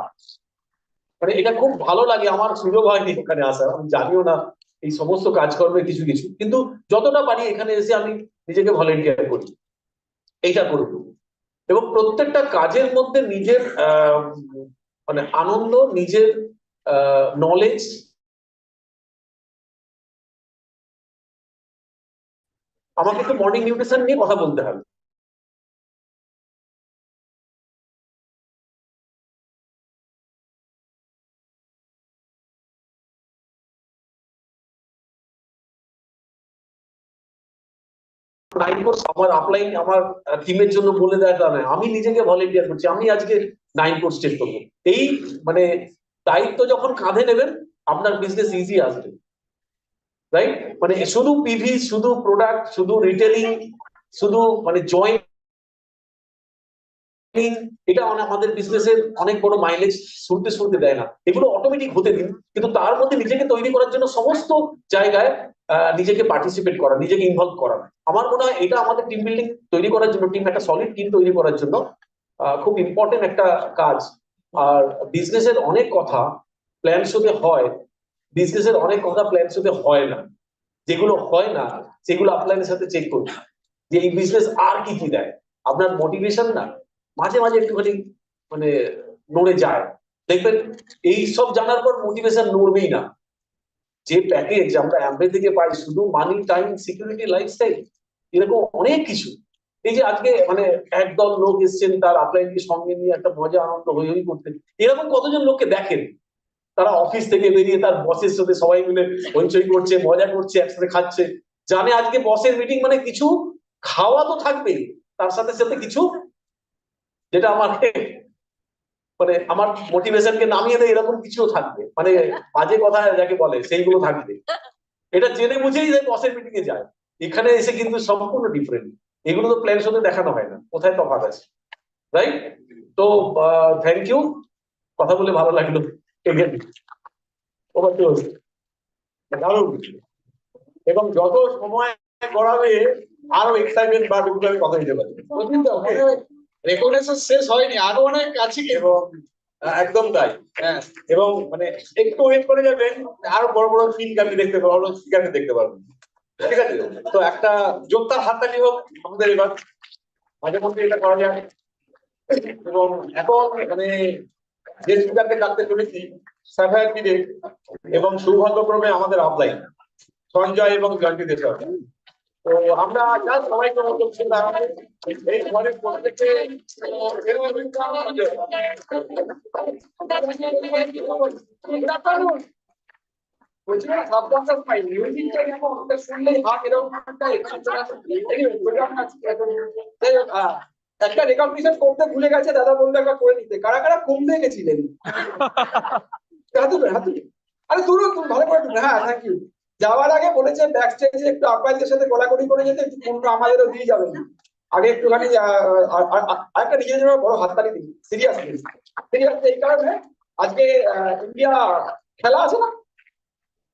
মানে এটা খুব ভালো লাগে, আমার সুযোগ হয়নি এখানে আসার, আমি জানিও না এই সমস্ত কাজকর্মে কিছু কিছু, কিন্তু যতটা পারি এখানে এসে আমি নিজেকে ভলেন্টিয়ার করি, এইটা করব। এবং প্রত্যেকটা কাজের মধ্যে নিজের মানে আনন্দ, নিজের নলেজ, আমাকে একটু মর্নিং নিউট্রিশন নিয়ে কথা বলতে হবে। আমার আপলাইন আমার টিমের জন্য বলে দেয় তা নয়, আমি নিজেকে ভলেন্টিয়ার করছি, আমি আজকে 9 কোর্স টেস্ট করবো। এই মানে দায়িত্ব যখন কাঁধে নেবেন, আপনার বিজনেস ইজি আসবে, রাইট? মানে শুধু পিভি, শুধু প্রোডাক্ট, শুধু রিটেলিং, শুধু মানে জয়েন্ট, এটা আমাদের বিজনেসের অনেক বড় মাইলেজ শুনতে দেয় না। এগুলো অটোমেটিক হতে দিন, কিন্তু তার মধ্যে নিজেকে তৈরি করার জন্য সমস্ত জায়গায় নিজেকে পার্টিসিপেট করা, নিজেকে ইনভলভ করা, আমার মনে হয় এটা আমাদের টিম বিল্ডিং তৈরি করার জন্য, টিম একটা সলিড টিম তৈরি করার জন্য খুব ইম্পর্টেন্ট একটা কাজ। আর বিজনেসের অনেক কথা প্ল্যান শুধু হয়, বিজনেসের অনেক কথা প্ল্যান শুধু হয় না। যেগুলো হয় না সেগুলো আপলাইনের সাথে চেক করুন, যে এই বিজনেস আর কি কি দেয়। আপনার মোটিভেশন না মাঝে মাঝে একটুখানি মানে নড়ে যায়, দেখবেন এই সব জানার পর মোটিভেশন নড়বেই না। যে প্যাকেজ আমরা অ্যাম্বে থেকে পাই, শুধু মানি, টাইম, সিকিউরিটি, লাইফস্টাইল, এরকম অনেক কিছু। এই যে আজকে মানে একদল লোক এসছেন, তার আপলাইনকে সঙ্গে নিয়ে একটা মজা আনন্দ হই হই করতে, এরকম কতজন লোককে দেখেন? তারা অফিস থেকে বেরিয়ে তার বসের সাথে সবাই মিলে হইচই করছে, মজা করছে, একসাথে খাচ্ছে, জানে আজকে বসের মিটিং মানে কিছু খাওয়া তো থাকবেই, তার সাথে সাথে কিছু যেটা আমাকে মানে আমার মোটিভেশনকে নামিয়ে দেয়, এরকম কিছুও থাকবে, মানে বাজে কথা যাকে বলে সেইগুলো থাকবে। এটা জেনে বুঝেই বসের মিটিং এ যায়। এখানে এসে কিন্তু সম্পূর্ণ ডিফারেন্ট। এগুলো তো প্ল্যান সাথে দেখানো হয় না, কোথায় তফাৎ আছে। রাইট? তো থ্যাংক ইউ, কথা বলে ভালো লাগলো। দারুণ। এবং যত সময় গড়াবে আরো এক্সাইটমেন্ট বাড়বে, কিন্তু আমি কথা দিতে পারি। রেকগনিশন শেষ হয়নি, আরো অনেক আছে কি। এবং একদম তাই, হ্যাঁ। এবং মানে একটু ওয়েট করে যাবেন, আরো বড় বড় ফিল্ম আপনি দেখতে পারবেন, বড় স্পিকার দেখতে পারবেন। ঠিক আছে, তো একটা জোরদার হাততালি হোক আমাদের এবার, মাঝে মধ্যে এটা করা যায়। এবং এখন মানে যে স্পিকারকে ডাকতে চলেছি সাফায়াত দিদি, এবং সৌভাগ্যক্রমে আমাদের আপলাইন সঞ্জয় এবং জয়ন্তী দেশাই। তো আমরা জাস্ট সবাইকে অনুরোধ করছি এই ঘরের প্রত্যেকে একটা রেকগনিশন করতে ভুলে গেছে, দাদা বলতে একবার করে দিতে। কারা কারা কমতে গেছিলেন? আরে তুলুন, তুমি ভালো করে তুলুন। হ্যাঁ, থ্যাংক ইউ। যাওয়ার আগে বলেছে ব্যাক স্টেজে একটু আব্বাইদের সাথে কোলাকুলি করে যেতে, একটু ফোনটা আমাদেরও দিয়ে যাবেন আগে একটুখানি। আরেকটা নিজের জন্য বড় হাততালি দিন, সিরিয়াসলি সিরিয়াসলি। এই কারণে আজকে ইন্ডিয়া খেলা আছে না,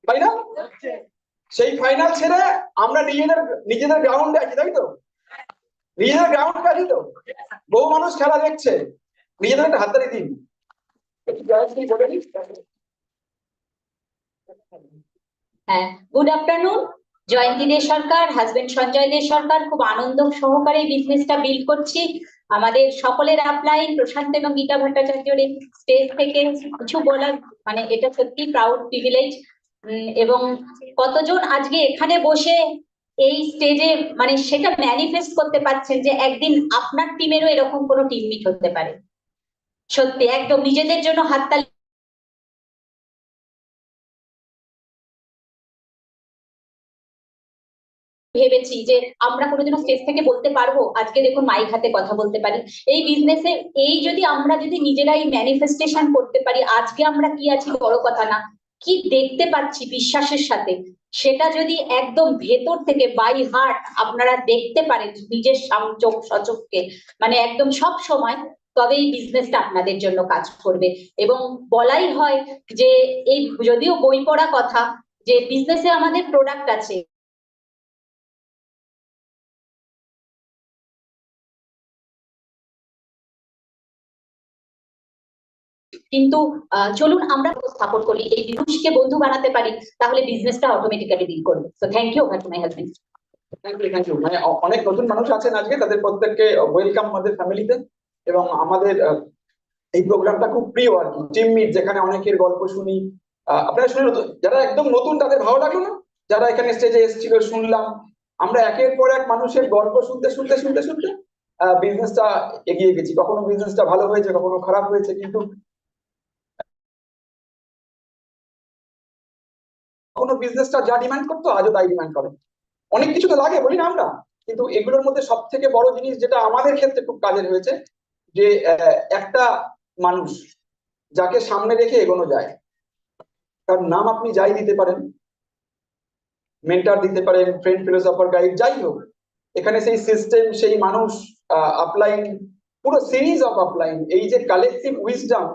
ফাইনাল, সেই ফাইনাল ছেড়ে আমরা নিজেদের গ্রাউন্ডে আছি, তাই তো? নিজেদের গ্রাউন্ডে আছি তো, বহু মানুষ খেলা দেখছে, নিজেদের একটা হাততালি দিন। হ্যাঁ, গুড আফটারনুন। জয়ন্তী দে সরকার, হাজবেন্ড সঞ্জয় দে সরকার, খুব আনন্দ সহকারে বিজনেসটা বিল্ড করছি। আমাদের সকলের আপলাইন প্রশান্ত এবং গীতা ভট্টাচার্যের স্টেজ থেকে কিছু বলার মানে এটা সত্যি প্রাউড প্রিভিলেজ। এবং কতজন আজকে এখানে বসে এই স্টেজে মানে সেটা ম্যানিফেস্ট করতে পারছেন যে একদিন আপনার টিমেরও এরকম কোনো টিম মিট হতে পারে। সত্যি একদম নিজেদের জন্য হাততালি। ভেবেছি যে আমরা কোনোদিনও স্টেজ থেকে বলতে পারবো, আজকে দেখুন মাইক হাতে কথা বলতে পারি। এই বিজনেসে এই যদি আমরা যদি নিজেরাই ম্যানিফেস্টেশন করতে পারি, আজকে আমরা কি আছি বড় কথা না, কি দেখতে পাচ্ছি বিশ্বাসের সাথে, সেটা যদি একদম ভেতর থেকে বাই হার্ট আপনারা দেখতে পারেন নিজের চোখ সচক্ষে, মানে একদম সব সময়, তবে এই বিজনেসটা আপনাদের জন্য কাজ করবে। এবং বলাই হয় যে এই যদিও বই পড়া কথা, যে বিজনেসে আমাদের প্রোডাক্ট আছে, কিন্তু চলুন আমরা সাপোর্ট করি, এই মানুষকে বন্ধু বানাতে পারি, তাহলে বিজনেসটা অটোমেটিক্যালি ডিল করবে। So thank you over to my husband. Thank you. মানে অনেক নতুন মানুষ আছেন আজকে, তাদের প্রত্যেককে ওয়েলকাম আমাদের ফ্যামিলিতে। এবং আমাদের এই প্রোগ্রামটা খুব প্রিয় আর কি, টিম মিট, যেখানে অনেকের গল্প শুনি। আপনারা শুনে যারা একদম নতুন তাদের ভালো লাগলো না? যারা এখানে স্টেজে এসেছিল শুনলাম, আমরা একের পর এক মানুষের গল্প শুনতে শুনতে শুনতে শুনতে বিজনেসটা এগিয়ে গেছি। কখনো বিজনেসটা ভালো হয়েছে, কখনো খারাপ হয়েছে, কিন্তু কোনো বিজনেসটা যা ডিমান্ড করতো আজও তাই ডিমান্ড করে। অনেক কিছু তো লাগে, বলি না আমরা, কিন্তু এগুলোর মধ্যে সব থেকে বড় জিনিস যেটা আমাদের ক্ষেত্রে খুব কাজের হয়েছে, যে একটা মানুষ যাকে সামনে রেখে এগোনো যায়। তার নাম আপনি যাই দিতে পারেন, মেন্টর দিতে পারেন, ফ্রেন্ড, ফিলোসফার, গাইড, যাই হোক, এখানে সেই সিস্টেম, সেই মানুষ, আপলাইন, পুরো সিরিজ অফ আপলাইন, এই যে কালেকটিভ উইজডম,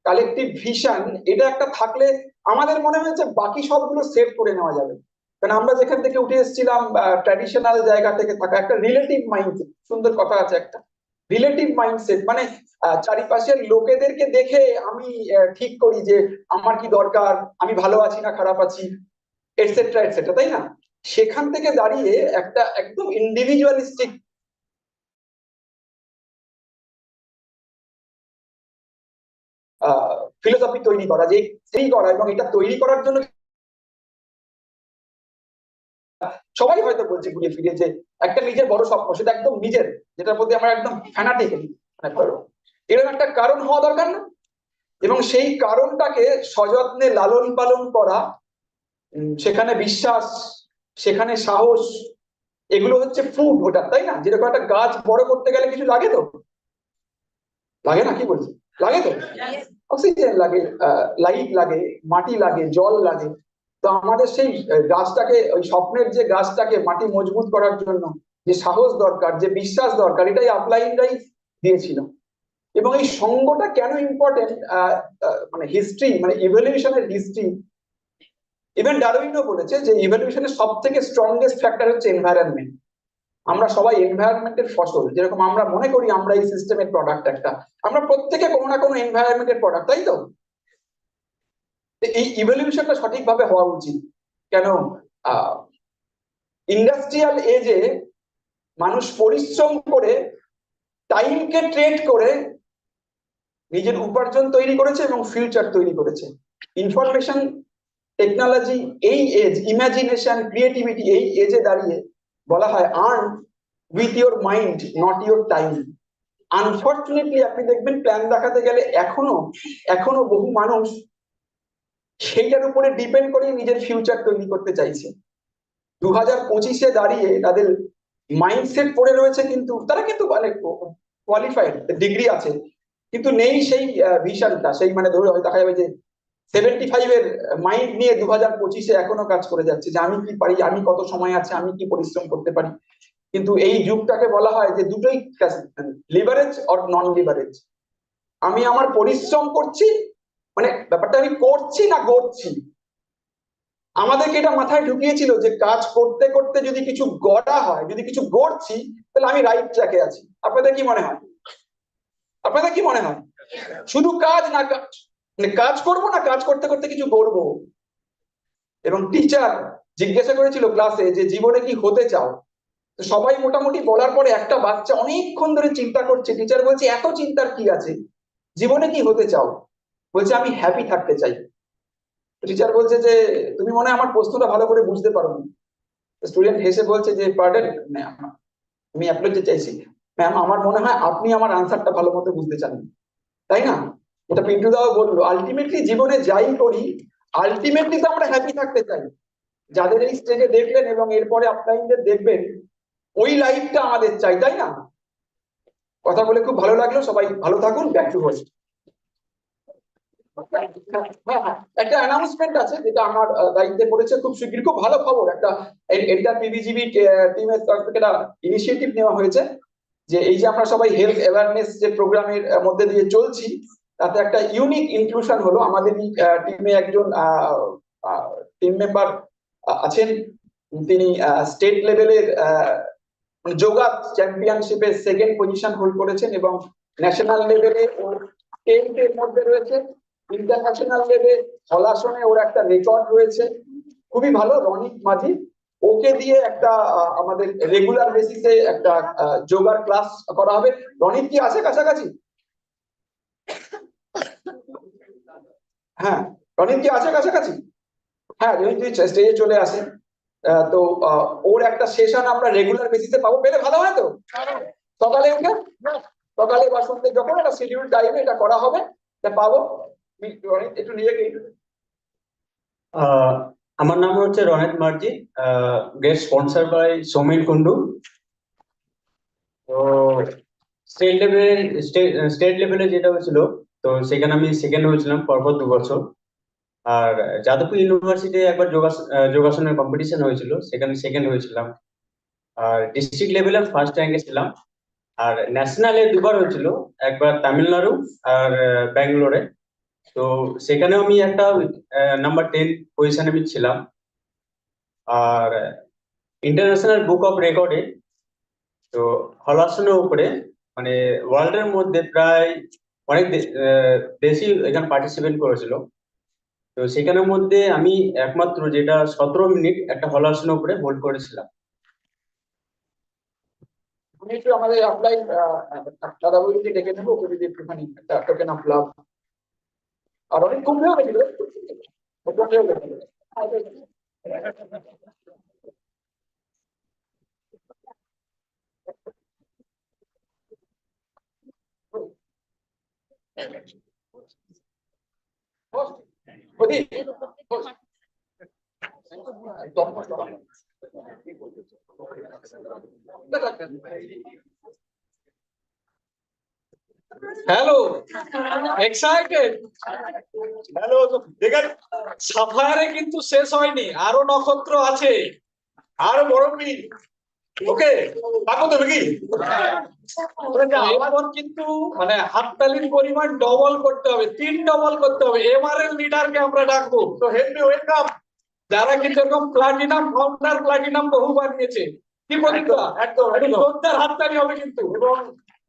কালেকটিভ ভিশন, এটা একটা থাকলে আমাদের মনে হয়েছে বাকি সবগুলো সেট করে নেওয়া যাবে। কারণ আমরা যেখান থেকে উঠে এসেছিলাম ট্র্যাডিশনাল জায়গা থেকে থাকা, একটা রিলেটিভ মাইন্ডসেট, সুন্দর কথা আছে একটা, রিলেটিভ মাইন্ডসেট, মানে চারিপাশের লোকেদেরকে দেখে আমি ঠিক করি যে আমার কি দরকার, আমি ভালো আছি না খারাপ আছি, এটসেট্রা এটসেট্রা, তাই না? সেখান থেকে দাঁড়িয়ে একটা একদম ইন্ডিভিজুয়ালিস্টিক ফিলোসফি তৈরি করা, যে তৈরি করা, এবং এটা তৈরি করার জন্য সবাই হয়তো বলছে ঘুরে ফিরে যে একটা নিজের বড় স্বপ্ন, সেটা একদম নিজের, যেটার প্রতি আমরা একদম ফ্যানাটিক, এরকম একটা কারণ হওয়া দরকার না? এবং সেই কারণটাকে সযত্নে লালন পালন করা, সেখানে বিশ্বাস, সেখানে সাহস, এগুলো হচ্ছে ফুড ওটা, তাই না? যেরকম একটা গাছ বড় করতে গেলে কিছু লাগে, তো লাগে না? কি বলছি, লাগে তো, অক্সিজেন লাগে, লাইট লাগে, মাটি লাগে, জল লাগে। তো আমাদের সেই গাছটাকে, ওই স্বপ্নের যে গাছটাকে মাটি মজবুত করার জন্য যে সাহস দরকার, যে বিশ্বাস দরকার, এটাই আপলাইনরাই দিয়েছিল। এবং এই সঙ্গটা কেন ইম্পর্টেন্ট, মানে হিস্ট্রি, মানে ইভলিউশনের হিস্ট্রি, ইভেন ডারউইনও বলেছে যে ইভলিউশনের সব থেকে স্ট্রংগেস্ট ফ্যাক্টর হচ্ছে এনভায়রনমেন্ট। আমরা সবাই এনভায়রনমেন্টের ফসল, যেরকম আমরা মনে করি আমরা এই সিস্টেমের প্রোডাক্ট একটা, আমরা প্রত্যেকে কোনো না কোনো এনভায়রনমেন্টের প্রোডাক্ট, তাই তো? এই ইভলিউশনটা সঠিকভাবে হওয়া উচিত। কেন ইন্ডাস্ট্রিয়াল এজে মানুষ পরিশ্রম করে, টাইমকে ট্রেড করে নিজের উপার্জন তৈরি করেছে এবং ফিউচার তৈরি করেছে। ইনফরমেশন টেকনোলজি এই এজ, ইমাজিনেশন, ক্রিয়েটিভিটি এই এজে দাঁড়িয়ে বলা হয় earn with your mind not your time. Unfortunately আপনি দেখবেন প্ল্যান দেখাতে গেলে এখনো বহু মানুষ সেইটার উপরে ডিপেন্ড করে নিজের ফিউচার তৈরি করতে চাইছে। 2025-এ দাঁড়িয়ে তাদের মাইন্ডসেট পড়ে রয়েছে, কিন্তু তারা কিন্তু মানে কোয়ালিফাইড, ডিগ্রি আছে, কিন্তু নেই সেই ভিশনটা, সেই মানে ধরে হয়তো দেখা যাবে যে 75-এর মাইন্ড নিয়ে 2025-এ এখনো কাজ করে যাচ্ছে যে আমি কি পারি, আমি কত সময় আছে, আমি কি পরিশ্রম করতে পারি। কিন্তু এই যুগটাকে বলা হয় যে দুটোই লিভারেজ অর নন লিভারেজ। আমি আমার পরিশ্রম করছি, মানে ব্যাপারটা আমি করছি না গড়ছি। আমাদেরকে এটা মাথায় ঢুকিয়েছিল যে কাজ করতে করতে যদি কিছু গড়া হয়, যদি কিছু গড়ছি, তাহলে আমি রাইট ট্র্যাকে আছি। আপনাদের কি মনে হয়? আপনাদের কি মনে হয়? শুধু কাজ না কাজ, মানে কাজ করবো না কাজ করতে করতে কিছু গড়বো। এবং টিচার জিজ্ঞাসা করেছিল ক্লাসে যে জীবনে কি হতে চাও, তো সবাই মোটামুটি বলার পরে একটা বাচ্চা অনেকক্ষণ ধরে চিন্তা করছে। টিচার বলছে এত চিন্তার কি আছে, জীবনে কি হতে চাও? বলছে আমি হ্যাপি থাকতে চাই। টিচার বলছে যে তুমি মনে হয় আমার প্রশ্নটা ভালো করে বুঝতে পারোনি। স্টুডেন্ট হেসে বলছে যে পার্ডন ম্যাম, আমি অ্যাপ্রোচ চাইছি ম্যাম, আমার মনে হয় আপনি আমার আনসারটা ভালো মতো বুঝতে চাননি, তাই না? এটা পিন্টু দাও বললো, আলটিমেটলি জীবনে যাই করি, আলটিমেটলি তো আমরা হ্যাপি থাকতে চাই। যাদের এই স্টেজে দেখলেন এবং এরপরে আপনাদের দেখবেন, ওই লাইফটা আমাদের চাই, তাই না? কথা বলে খুব ভালো লাগলো, সবাই ভালো থাকুন। Back to host. একটা অ্যানাউন্সমেন্ট আছে যেটা আমার দায়িত্বে পড়েছে, খুব শিগগির, খুব ভালো খবর একটা। এটা পিবিজিবি টিমের তরফ থেকে একটা ইনিশিয়েটিভ নেওয়া হয়েছে যে এই যে আমরা সবাই হেলথ অ্যাওয়ারনেস যে প্রোগ্রামের মধ্যে দিয়ে চলছি, তাতে একটা ইউনিক ইনক্লুশন হলো। আমাদের টিমে একজন টিম মেম্বার আছেন, তিনি স্টেট লেভেলের যোগা চ্যাম্পিয়নশিপে 2nd পজিশন হোল্ড করেছেন এবং ন্যাশনাল লেভেলে ও 10th-এর মধ্যে রয়েছে। ইন্টারন্যাশনাল লেভেলে হলাসনে ওর একটা রেকর্ড রয়েছে। খুবই ভালো। রনিত মাঝি, ওকে দিয়ে একটা আমাদের রেগুলার বেসিসে একটা যোগার ক্লাস করা হবে। রনিত কি আছে কাছাকাছি? হ্যাঁ, রনিত কি আছে কাছাকাছি? হ্যাঁ, রনিত স্টেজে চলে আসেন। তো ওর একটা সেশন আমরা রেগুলার বেসিসে পাবো, পেলে ভালো হয় তো। সকালে উঠে, সকালে বা সন্ধ্যে যখন একটা শিডিউল টাইমে এটা করা হবে, এটা পাবো। রনিত একটু নিজেকে আমার নাম হচ্ছে Ronit Marji, guest sponsor by Soumen Kundu. তো স্টেট লেভেলে যেটা হয়েছিল, তো সেখানে আমি সেকেন্ড হয়েছিলাম পরপর 2 বছর। আর যাদবপুর ইউনিভার্সিটি একবার যোগাসনের কম্পিটিশন হয়েছিল, সেখানে সেকেন্ড হয়েছিলাম। আর ডিস্ট্রিক্ট লেভেলে ফার্স্ট র্যাঙ্কে ছিলাম। আর ন্যাশনালে 2বার হয়েছিল, একবার তামিলনাড়ু আর ব্যাঙ্গালোরে। তো সেখানেও আমি একটা নাম্বার 10 পজিশনে আমি ছিলাম। আর ইন্টারন্যাশনাল বুক অফ রেকর্ডে, তো হলাসনের উপরে, মানে ওয়ার্ল্ডের মধ্যে প্রায় অনেক দেশই এখানে পার্টিসিপেট করেছিল। তো সেখানের মধ্যে আমি একমাত্র যেটা 17 মিনিট একটা হলাসনের উপরে হোল্ড করেছিলাম। একটু আমাদের অফলাইন দাদা বৌদিকে ডেকে নেবো, ওকে যদি একটুখানি একটা টোকেন অফ লাভ। আর অনেক কমে গেছিল। Hello, excited? হ্যালো, দেখেন সাফায়ারে কিন্তু শেষ হয়নি, আরো নক্ষত্র আছে, আরো বড় মিল। ওকে, রাখো তো নাকি? এখন কিন্তু মানে হাততালির পরিমাণ ডবল করতে হবে, 3 ডবল করতে হবে। এমআরএল লিডারকে আমরা ডাকবো, তো হেভি ওয়েলকাম। যারা কিন্তু এরকম প্লাটিনাম ফাউন্ডার, প্লাটিনাম বহুবার নিয়েছে, কি প্রতিজ্ঞা? একদম জোরদার হাততালি হবে কিন্তু। এবং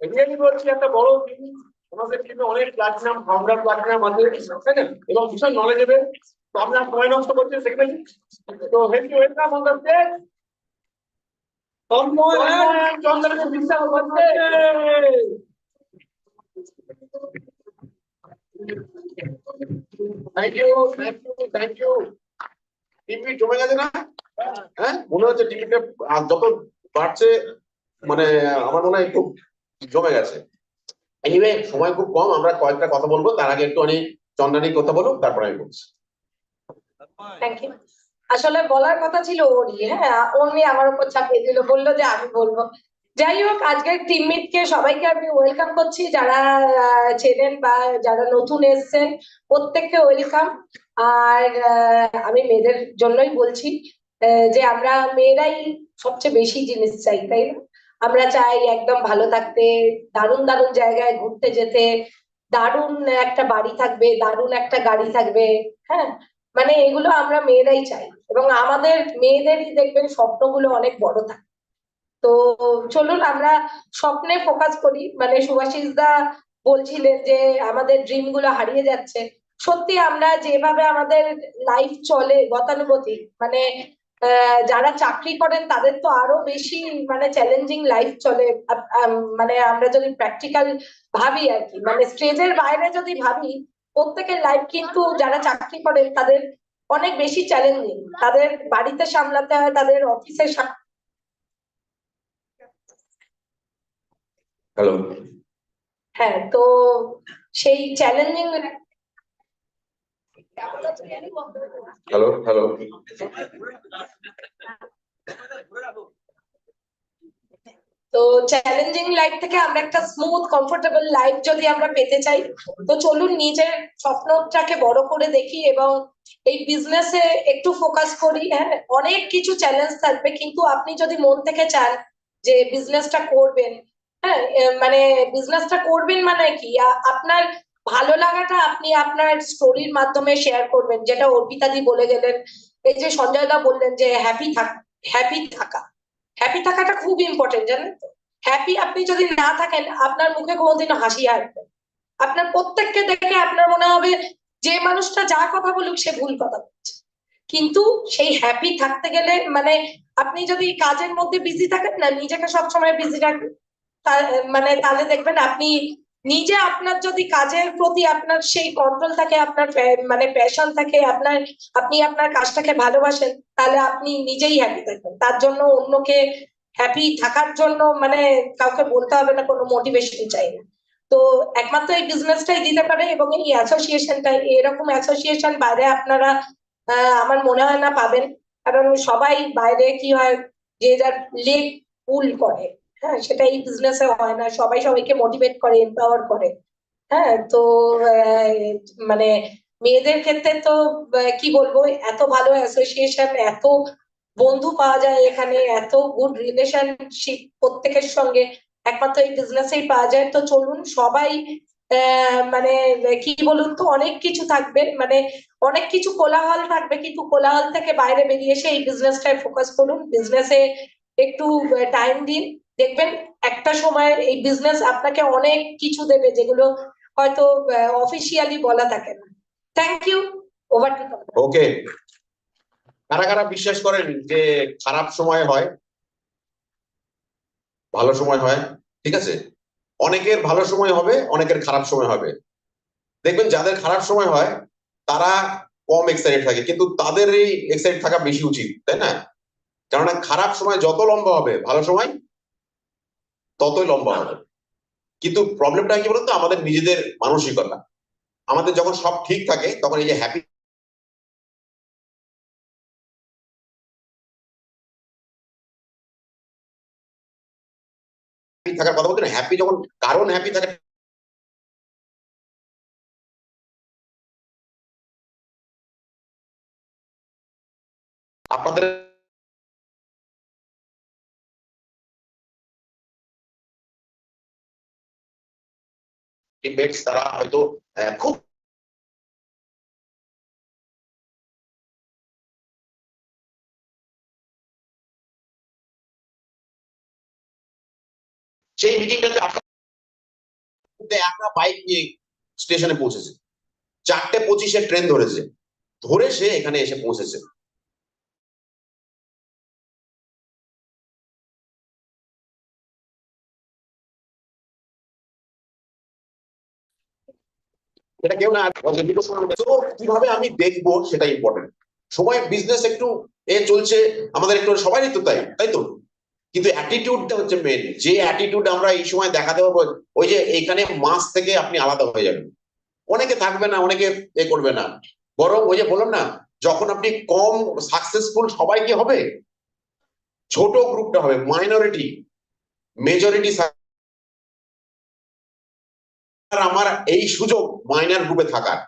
রিয়েলি বলছি, একটা বড় টিম, আমাদের টিমে অনেক প্লাটিনাম ফাউন্ডার, প্লাটিনাম আছে, তাই না? এবং ভীষণ নলেজেবল। তো আমরা সময় নষ্ট করছি সেখানে। তো heavy welcome on the stage Tanmoy and চন্দ্রের বিশ্বাস হচ্ছে। Thank you, thank you, thank you. TV জমে গেছে না? হ্যাঁ, মনে হচ্ছে টিভিতে যত বাড়ছে, মানে আমার মনে হয় খুব জমে গেছে। এনিওয়ে, সময় খুব কম, আমরা কয়েকটা কথা বলবো, তার আগে একটু চন্দ্রানী কথা বলো, তারপর আমি বলছি। Thank you. আসলে বলার কথা ছিল ওরই, হ্যাঁ, উনি আমার উপর চাপিয়ে দিল, বললো যে আমি বলবো। যাই হোক, আজকের টিমমেট কে সবাইকে আমি ওয়েলকাম করছি, যারা চেনেন বা যারা নতুন এসেছেন প্রত্যেককে ওয়েলকাম। আর আমি মেয়েদের জন্যই বলছি যে আমরা মেয়েরাই সবচেয়ে বেশি জিনিস চাই, তাই না? আমরা চাই একদম ভালো থাকতে, দারুণ দারুণ জায়গায় ঘুরতে যেতে, দারুণ একটা বাড়ি থাকবে, দারুণ একটা গাড়ি থাকবে, হ্যাঁ, মানে এগুলো আমরা মেয়েরাই চাই। এবং আমাদের মেয়েদেরই দেখবেন স্বপ্নগুলো অনেক বড় থাকে। তো চলুন আমরা স্বপ্নে ফোকাস করি। মানে সুভাষিস দা বলছিলেন যে আমাদের ড্রিম গুলো হারিয়ে যাচ্ছে। সত্যি আমরা যেভাবে আমাদের লাইফ চলে গতানুগতিক, মানে যারা চাকরি করেন তাদের তো আরো বেশি মানে চ্যালেঞ্জিং লাইফ চলে। মানে আমরা যদি প্র্যাকটিক্যাল ভাবি আর কি, মানে স্টেজের বাইরে যদি ভাবি, প্রত্যেকের লাইফ কিন্তু যারা চাকরি করেন তাদের অনেক বেশি চ্যালেঞ্জিং। তাদের বাড়িতে সামলাতে হয়, তাদের অফিসে হ্যালো, হ্যাঁ, তো সেই চ্যালেঞ্জিং হ্যালো, হ্যালো। তো চ্যালেঞ্জিং লাইফ থেকে আমরা একটা স্মুথ কমফোর্টেবল লাইফ যদি আমরা পেতে চাই, তো চলুন নিজের স্বপ্নটাকে বড় করে দেখি এবং এই বিজনেসে একটু ফোকাস করি। হ্যাঁ, অনেক কিছু চ্যালেঞ্জ থাকবে, কিন্তু আপনি যদি মন থেকে চান যে বিজনেসটা করবেন, হ্যাঁ, মানে বিজনেসটা করবেন মানে কি, আপনার ভালো লাগাটা আপনি আপনার স্টোরির মাধ্যমে শেয়ার করবেন, যেটা অর্পিতাদি বলে গেলেন। এই যে সঞ্জয় দা বললেন যে হ্যাপি থাকা, হ্যাপি থাকাটা খুব ইম্পর্টেন্ট, জানেন তো? হ্যাপি আপনি যদি না থাকেন, আপনার মুখে কোনোদিনও হাসি আসবে। আপনার প্রত্যেককে দেখে আপনার মনে হবে যে মানুষটা যা কথা বলুক সে ভুল কথা বলছে। কিন্তু সেই হ্যাপি থাকতে গেলে মানে আপনি যদি কাজের মধ্যে বিজি থাকেন না, নিজেকে সবসময় বিজি রাখবেন, মানে তাহলে দেখবেন আপনি নিজে, আপনার যদি কাজের প্রতি আপনার সেই কন্ট্রোল থাকে, আপনার মানে প্যাশন থাকে, আপনি আপনার কাজটাকে ভালোবাসেন, তাহলে আপনি নিজেই হ্যাপি থাকবেন। তার জন্য অন্যকে হ্যাপি থাকার জন্য মানে কাউকে বলতে হবে না, কোনো মোটিভেশন চাই না। তো একমাত্র এই বিজনেসটাই দিতে পারে, এবং এই অ্যাসোসিয়েশনটাই, এরকম অ্যাসোসিয়েশন বাইরে আপনারা আমার মনে হয় না পাবেন। কারণ সবাই বাইরে কি হয়, যে যার লেগ পুল করে, হ্যাঁ, সেটা এই বিজনেসে হয় না। সবাই সবাইকে মোটিভেট করে, এম্পাওয়ার করে। হ্যাঁ, তো মানে মেয়েদের ক্ষেত্রে তো কি বলবো, এত ভালো অ্যাসোসিয়েশন, এত বন্ধু পাওয়া যায় এখানে, এত গুড রিলেশনশিপ প্রত্যেকের সঙ্গে একমাত্র এই বিজনেসেই পাওয়া যায়। তো চলুন সবাই মানে কি বলুন তো, অনেক কিছু থাকবে, মানে অনেক কিছু কোলাহল থাকবে, কিন্তু কোলাহল থেকে বাইরে বেরিয়ে এসে এই বিজনেসটায় ফোকাস করুন, বিজনেসে একটু টাইম দিন। দেখবেন একটা সময় এই বিজনেস আপনাকে অনেক কিছু দেবে, যেগুলো হয়তো অফিসিয়ালি বলা থাকে না। Thank you, over to. Okay, কারা কারা বিশ্বাস করেন যে খারাপ সময় হয়, ভালো সময় হয়? ঠিক আছে, অনেকের ভালো সময় হবে, অনেকের খারাপ সময় হবে। দেখবেন যাদের খারাপ সময় হয় তারা কম এক্সাইটেড থাকে, কিন্তু তাদের এই এক্সাইটেড থাকা বেশি উচিত, তাই না? কেননা খারাপ সময় যত লম্বা হবে, ভালো সময় ততই লম্বা হবে। কিন্তু প্রবলেমটা কি বলতো, আমাদের নিজেদের মানসিকতা। আমাদের যখন সব ঠিক থাকে তখন এই যে হ্যাপি থাকার কথা বলতে, হ্যাপি যখন, কারণ হ্যাপি থাকে আপনাদের টিমমেটস তারা হয়তো খুব সেই মিটিংটাতে একটা বাইক নিয়ে স্টেশনে পৌঁছেছে, 4:25 ট্রেন ধরেছে, ধরে সে এখানে এসে পৌঁছেছে। এটা কেউ না, তো কিভাবে আমি দেখবো সেটা ইম্পর্টেন্ট। সময় বিজনেস একটু চলছে আমাদের, একটু সবারই তো তাই, তাই তো, কিন্তু অ্যাটিটিউডটা হচ্ছে মেন। যে অ্যাটিটিউড আমরা এই সময় দেখাতে পারবো, ওই যে এইখানে মাস থেকে আপনি আলাদা হয়ে যাবেন। অনেকে থাকবে না, অনেকে করবে না, বরং ওই যে বললাম না, যখন আপনি কম সাকসেসফুল সবাই কি হবে, ছোট গ্রুপটা হবে, মাইনরিটি মেজরিটি। আমার এই সুযোগ মাইনর গ্রুপে থাকার,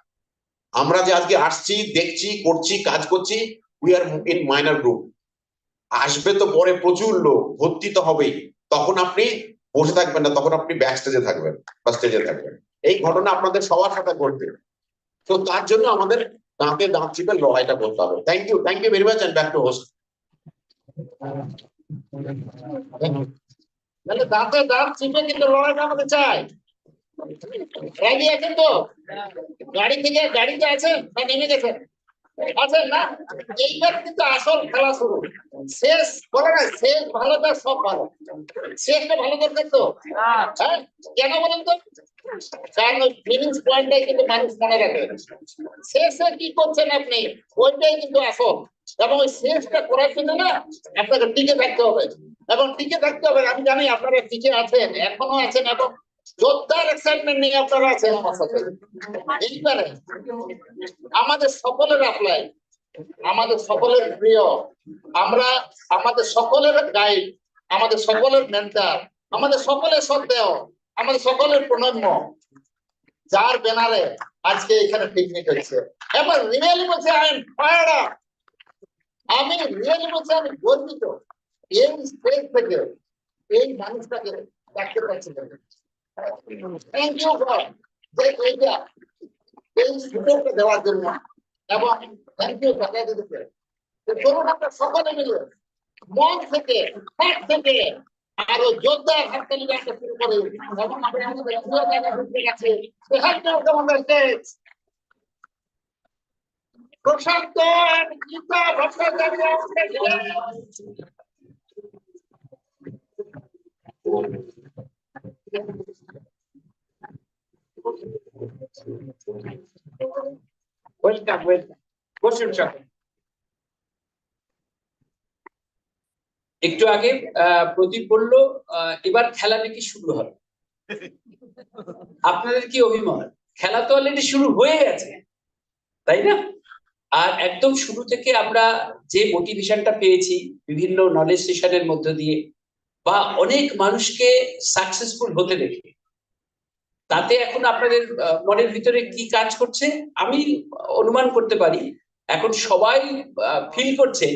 আমরা যে আজকে আসছি, দেখছি, করছি, কাজ করছি, we are in minor group. আসবে তো পরে প্রচুর লোক, ভর্তি তো হবেই, তখন আপনি বসে থাকবেন না, তখন আপনি ব্যাক স্টেজে থাকবেন বা স্টেজে থাকবেন। এই ঘটনা আপনাদের সবার সাথে ঘটবে, তো তার জন্য আমাদের দাঁতে দাঁত চিপে লড়াইটা করতে হবে। Thank you very much, and back to host. তাহলে দাঁতে দাঁত চিপে কিন্তু লড়াইটা আমাদের চাই। রেডি আছেন তো? গাড়িতে আছেন না নেমে গেছেন? আছেন না? এইবার কিন্তু আসল খেলা শুরু। শেষ বলে না, শেষ ভালো তার সব ভালো। শেষটা ভালো দরকার তো, হ্যাঁ? কেন বলেন তো? কারণ ওই ফিনিশ পয়েন্টটাই কিন্তু মানুষ মনে রাখে। শেষে কি করছেন আপনি, ওইটাই কিন্তু আসল। এবং ওই শেষটা করার জন্য না আপনাকে টিকে থাকতে হবে, এবং টিকে থাকতে হবে। আমি জানি আপনারা টিকে আছেন, এখনো আছেন, এবং যোদ্ধার এক্সাইটমেন্ট নিয়ে আপনারা আছেন আমার সাথে। এইবারে আমাদের সকলের অ্যাপ্লাই, আমাদের সকলের প্রিয়, আমরা আমাদের সকলের গাইড, আমাদের সকলের মেন্টর, আমাদের সকলের শ্রদ্ধেয়, আমাদের সকলের প্রণম্য, যার ব্যানারে আজকে এখানে পিকনিক হচ্ছে। এবার রিয়েলি বলছে আই এম ফায়ার্ড আপ, আমি রিয়েলি বলছি আমি গর্বিত এই স্টেজ থেকে এই মানুষটাকে দেখতে পাচ্ছি। থ্যাংক ইউ গড যে এইটা এই সুযোগটা দেওয়ার জন্য, এবং থ্যাংক ইউ দাদা দিদিকে। চলুন আমরা সকলে মিলে মন থেকে, হাত থেকে আরো যোদ্ধার হাততালি একটা শুরু করে, এবং আমরা আমাদের প্রিয় জায়গা ঘুরতে গেছে প্রশান্ত গীতা ভট্টাচার্য। ওয়েলকাম, বসুন স্যার। একটু আগে প্রদীপ বলল এবার খেলা নাকি শুরু হবে। আপনাদের কি অভিমত? খেলা তো অলরেডি শুরু হয়ে গেছে, তাই না? আর একদম শুরু থেকে আমরা যে মোটিভেশনটা পেয়েছি বিভিন্ন নলেজ সেশনের মধ্য দিয়ে, বা অনেক মানুষকে সাকসেসফুল হতে দেখে, তাতে এখন আপনাদের মনের ভিতরে কি কাজ করছে আমি অনুমান করতে পারি। এখন সবাই ফিল করছে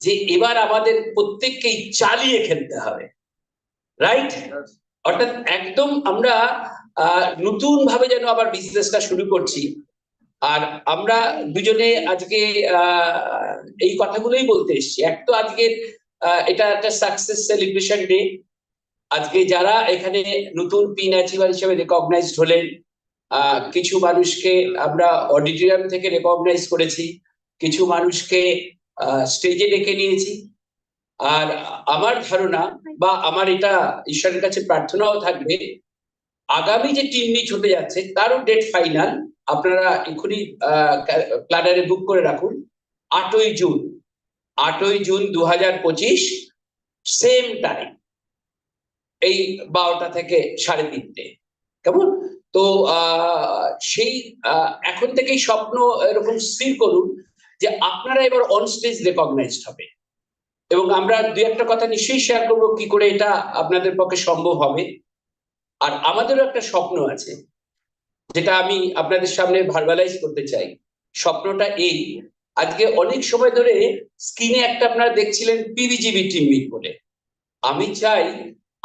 যে এবার আমাদের প্রত্যেককেই চালিয়ে খেলতে হবে, রাইট? অর্থাৎ একদম আমরা নতুন ভাবে যেন আবার বিজনেসটা শুরু করছি। আর আমরা দুজনে আজকে এই কথাগুলোই বলতে এসেছি। এক তো আজকে এটা একটা সাকসেস সেলিব্রেশন ডে। আজকে যারা এখানে নতুন পিন অ্যাচিভার হিসেবে রেকগনাইজড হলেন, কিছু মানুষকে আমরা অডিটোরিয়াম থেকে রেকগনাইজ করেছি, কিছু মানুষকে স্টেজে ডেকে নিয়েছি। আর আমার ধারণা বা আমার এটা ঈশ্বরের কাছে প্রার্থনাও থাকবে, আগামী যে টিম মিট হতে যাচ্ছে তারও ডেট ফাইনাল আপনারা এক্ষুনি প্ল্যানারে বুক করে রাখুন। 8ই জুন 2025 সেম টাইম, এই 12টা থেকে 3:30, কেমন? তো সেই এখন থেকেই স্বপ্ন এরকম স্থির করুন যে আপনারা এবার অন স্টেজ রেকগনাইজড হবে। এবং আমরা দুই একটা কথা নিশ্চয়ই শেয়ার করবো কি করে এটা আপনাদের পক্ষে সম্ভব হবে। আর আমাদেরও একটা স্বপ্ন আছে, যেটা আমি আপনাদের সামনে ভার্বালাইজ করতে চাই। স্বপ্নটা এই, আজকে অনেক সময় ধরে স্ক্রিনে একটা আপনারা দেখছিলেন পিভিজিবি টিম মিট বলে। আমি চাই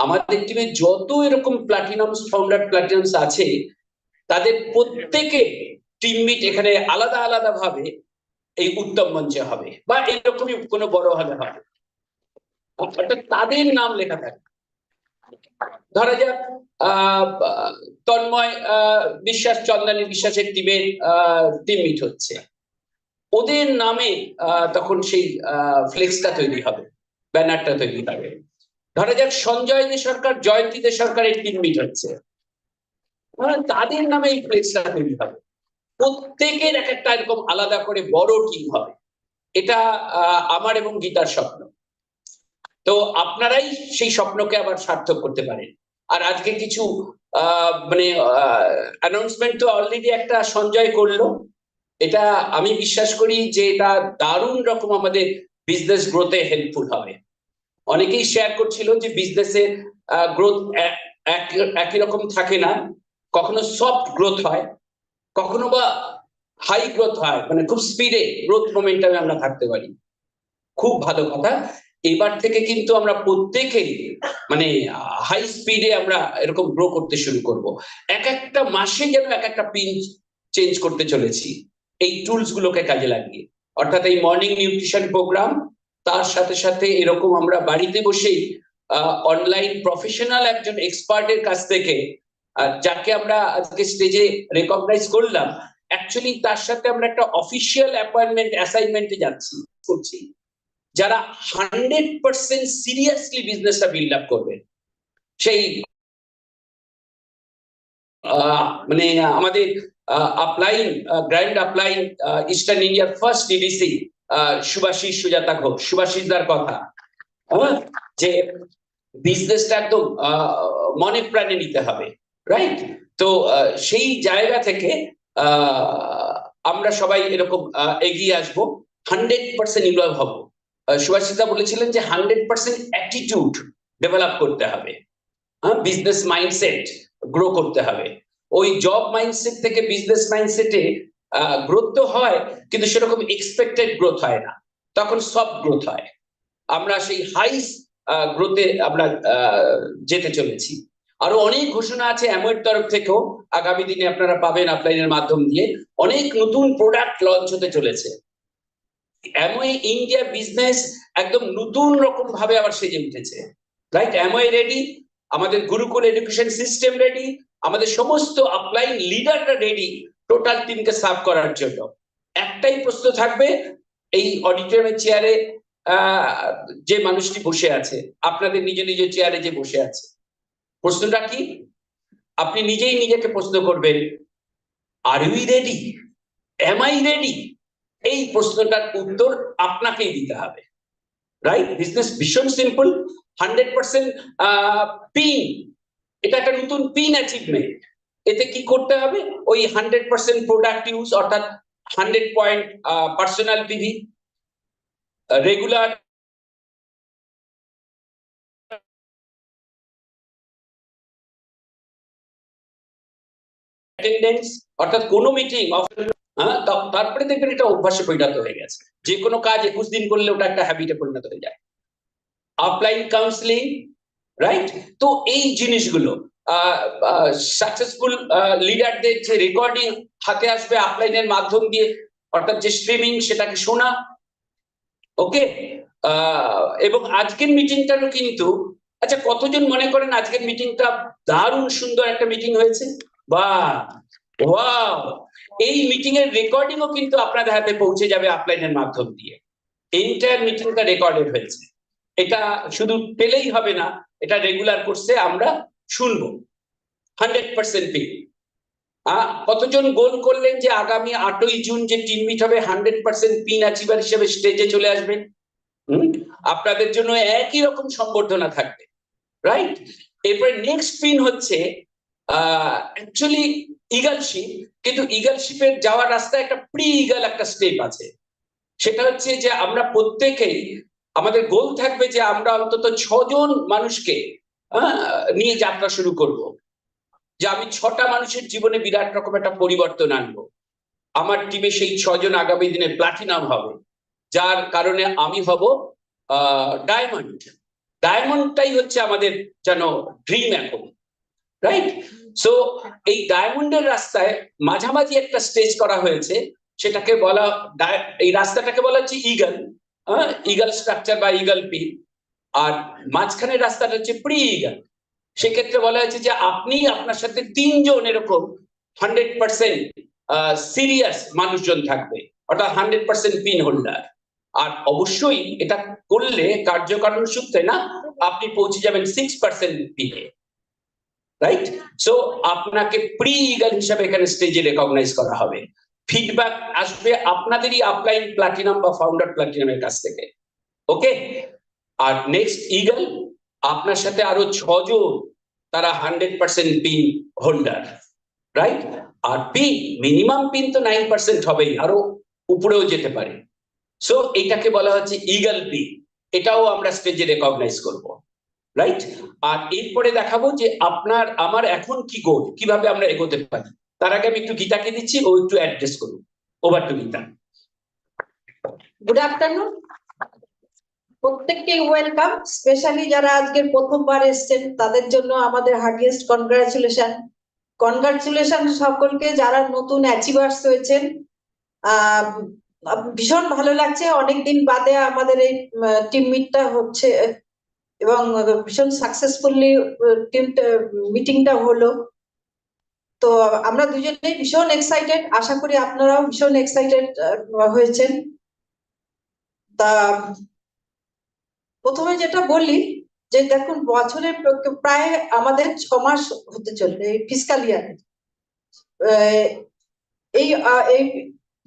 আমাদের টিমে যত এরকম প্লাটিনাম ফাউন্ডার প্লাটিনামস আছে তাদের প্রত্যেকে টিমমেট এখানে আলাদা আলাদা ভাবে এই উত্তম মঞ্চে হবে বা এরকমই কোনো বড় হলে হবে, অর্থাৎ তাদের নাম লেখা থাকে। ধরা যাক তন্ময় বিশ্বাস চন্দানী বিশ্বাসের টিমের টিমমেট হচ্ছে, ওদের নামে তখন সেই ফ্লেক্সটা তৈরি হবে, ব্যানারটা তৈরি হবে। ধরা যাক সঞ্জয় দে সরকার জয়ন্তী দে সরকারের টিমমেট হচ্ছে, তাদের নামে এই ফ্লেক্সটা তৈরি হবে। প্রত্যেকের এক একটা এরকম আলাদা করে বড় টিম হবে। এটা আমার এবং গীতার স্বপ্ন। তো আপনারাই সেই স্বপ্নকে আবার সার্থক করতে পারেন। আর আজকে কিছু মানে অ্যানাউন্সমেন্ট তো অলরেডি একটা সঞ্জয় করলো, এটা আমি বিশ্বাস করি যে এটা দারুণ রকম আমাদের বিজনেস গ্রোথে হেল্পফুল হবে। অনেকেই শেয়ার করছিল যে বিজনেসের গ্রোথ একই রকম থাকে না, কখনো সফট গ্রোথ হয়, কখনো বা হাই গ্রোথ হয়, মানে খুব স্পিডে গ্রোথ মোমেন্টামে আমরা থাকতে পারি। খুব ভালো কথা। এবার থেকে কিন্তু আমরা প্রত্যেকেই মানে হাই স্পিডে আমরা এরকম গ্রো করতে শুরু করব। এক একটা মাসে যেন এক একটা পিন চেঞ্জ করতে চলেছি এই টুলস গুলোকে কাজে লাগিয়ে, অর্থাৎ এই মর্নিং নিউট্রিশন প্রোগ্রাম, তার সাথে সাথে এরকম আমরা বাড়িতে বসেই অনলাইন প্রফেশনাল একজন এক্সপার্টের কাছ থেকে যাকে আমরা আজকে স্টেজে রেকগনাইজ করলাম, অ্যাকচুয়ালি তার সাথে আমরা একটা অফিসিয়াল অ্যাপয়েন্টমেন্ট অ্যাসাইনমেন্টে করছি, যারা 100% সিরিয়াসলি বিজনেসটা বিল্ড আপ করবে। সেই মানে আমাদের আপলাইন গ্র্যান্ড আপলাইন ইস্টার্ন ইন্ডিয়ার ফার্স্ট ডিডিসি সুভাষিস সুজাতা ঘোষ, সুভাষিসদার কথা যে বিজনেসটা একদম মনে প্রাণে নিতে হবে, রাইট? তো সেই জায়গা থেকে আমরা সবাই এরকম এগিয়ে আসবো, 100% ইনভলভ হবো। সুভাষিসদা বলেছিলেন যে 100% অ্যাটিটিউড ডেভেলপ করতে হবে, বিজনেস মাইন্ডসেট গ্রো করতে হবে। ওই জব মাইন্ডসেট থেকে বিজনেস মাইন্ডসেটে গ্রোথ তো হয়, কিন্তু সেরকম এক্সপেক্টেড গ্রোথ হয় না, তখন সব গ্রোথ হয়। আমরা সেই হাই গ্রোথে আমরা যেতে চলেছি। আরো অনেক ঘোষণা আছে অ্যামওয়ের তরফ থেকেও, আগামী দিনে আপনারা পাবেন আপলাইনের মাধ্যম দিয়ে। অনেক নতুন প্রোডাক্ট লঞ্চ হতে চলেছে। অ্যামওয়ে ইন্ডিয়া বিজনেস একদম নতুন রকম ভাবে আবার সেজে উঠেছে, রাইট? অ্যামওয়ে রেডি, আমাদের গুরুকুল এডুকেশন সিস্টেম রেডি, আমাদের সমস্ত আপলাইন লিডাররা রেডি টোটাল টিমকে সার্ভ করার জন্য। একটাই প্রশ্ন থাকবে, এই অডিটোরিয়ামের চেয়ারে যে মানুষটি বসে আছে, আপনাদের নিজ নিজ চেয়ারে যে বসে আছে, প্রশ্নটা কি? আপনি নিজেই নিজেকে প্রশ্ন করবেন, are we ready? Am I ready? এই প্রশ্নটার উত্তর আপনাকেই দিতে হবে, রাইট? বিজনেস ভীষণ সিম্পল, 100% পিন, এটা একটা নতুন পিন অ্যাচিভমেন্ট। এতে কি করতে হবে? ওই 100% প্রোডাক্ট ইউজ, অর্থাৎ 100 point personal PV, regular attendance, অর্থাৎ কোনো মিটিং তারপরে দেখবেন এটা অভ্যাসে পরিণত হয়ে গেছে। যে কোনো কাজ 21 দিন করলে ওটা একটা হ্যাবিটে পরিণত হয়ে যায়। Upline counselling, right? তো এই জিনিসগুলো সাকসেসফুল লিডারদের যে রেকর্ডিং হাতে আসবে আপলাইনের মাধ্যম দিয়ে, অর্থাৎ যে স্ট্রিমিং, সেটাকে শোনা, ওকে? এবং আজকের মিটিংটারও কিন্তু, আচ্ছা কতজন মনে করেন আজকের মিটিংটা দারুণ সুন্দর একটা মিটিং হয়েছে? বাহ, ওয়াও! এই মিটিং এর রেকর্ডিংও কিন্তু আপনাদের হাতে পৌঁছে যাবে আপলাইনের মাধ্যম দিয়ে। এন্টায়ার মিটিংটা রেকর্ডেড হয়েছে। এটা শুধু পেলেই হবে না, এটা রেগুলার কোর্সে আমরা শুনবো। 100% পিন। কতজন গোল করলেন যে আগামী 8ই জুন যে টিম মিট হবে 100% পিন অ্যাচিভার হিসেবে স্টেজে চলে আসবেন? আপনাদের জন্য একই রকম সম্বর্ধনা থাকবে, রাইট? এরপরে নেক্সট পিন হচ্ছে অ্যাকচুয়ালি ইগলশিপ, কিন্তু ইগলশিপের যাওয়ার রাস্তায় একটা প্রি ইগল একটা স্টেপ আছে। সেটা হচ্ছে যে আমরা প্রত্যেকেই, আমাদের গোল থাকবে যে আমরা অন্তত 6 জন মানুষকে নিয়ে যাত্রা শুরু করব, যে আমি 6টা মানুষের জীবনে বিরাট রকম একটা পরিবর্তন আনবো। আমার টিমে সেই 6 জন আগামী দিনে প্লাটিনাম হবে, যার কারণে আমি হব ডায়মন্ড, ডায়মন্ডটাই হচ্ছে আমাদের যেন ড্রিম এখন, রাইট? সো এই ডায়মন্ডের রাস্তায় মাঝামাঝি একটা স্টেজ করা হয়েছে, সেটাকে বলা এই রাস্তাটাকে বলা হচ্ছে ইগল, ইগল স্ট্রাকচার বা ইগল পিন। আর মাঝখানের রাস্তাটা হচ্ছে প্রি ইগল। সেক্ষেত্রে বলা হয়েছে যে আপনি আপনার সাথে 3 জন এরকম 100% সিরিয়াস মানুষজন থাকবে, অর্থাৎ 100% পিন হোল্ডার। আর অবশ্যই এটা করলে কার্যকারণ সূত্রে না আপনি পৌঁছে যাবেন 6% পিনে, রাইট? সো আপনাকে প্রি ইগল হিসাবে এখানে স্টেজে রেকগনাইজ করা হবে। ফিডব্যাক আসবে আপনাদেরই আপলাইন প্লাটিনাম বা ফাউন্ডার প্লাটিনামের কাছ থেকে, ওকে? আর নেক্সট ইগল আপনার সাথে আরো 6 জন, তারা 100% পিন হোল্ডার, রাইট? আর পিন মিনিমাম পিন তো 9% হবেই, আরো উপরেও যেতে পারে। সো এটাকে বলা হচ্ছে ইগল পিন, এটাও আমরা স্টেজে রেকগনাইজ করব, রাইট? আর এরপরে দেখাবো যে আপনার আমার এখন কি গোল, কিভাবে আমরা এগোতে পারি। তার আগে আমি একটু গীতাকে দিচ্ছি, ও একটু অ্যাড্রেস করুন। Over to Gita. Good afternoon, প্রত্যেককে ওয়েলকাম। স্পেশালি যারা আজকের প্রথমবার এসেছেন তাদের জন্য আমাদের হার্টিয়েস্ট কনগ্রাচুলেশন। কনগ্রাচুলেশন সকলকে যারা নতুন অ্যাচিভার্স হয়েছেন। ভীষণ ভালো লাগছে, অনেকদিন বাদে আমাদের এই টিম মিটটা হচ্ছে এবং ভীষণ সাকসেসফুলি টিম মিটিংটা হলো। তো আমরা দুজনেই ভীষণ এক্সাইটেড, আশা করি আপনারাও ভীষণ এক্সাইটেড হয়েছেন। তা প্রথমে যেটা বলি যে দেখুন, বছরের প্রায় আমাদের 6 মাস হতে চলবে এই ফিসকাল ইয়ারে। এই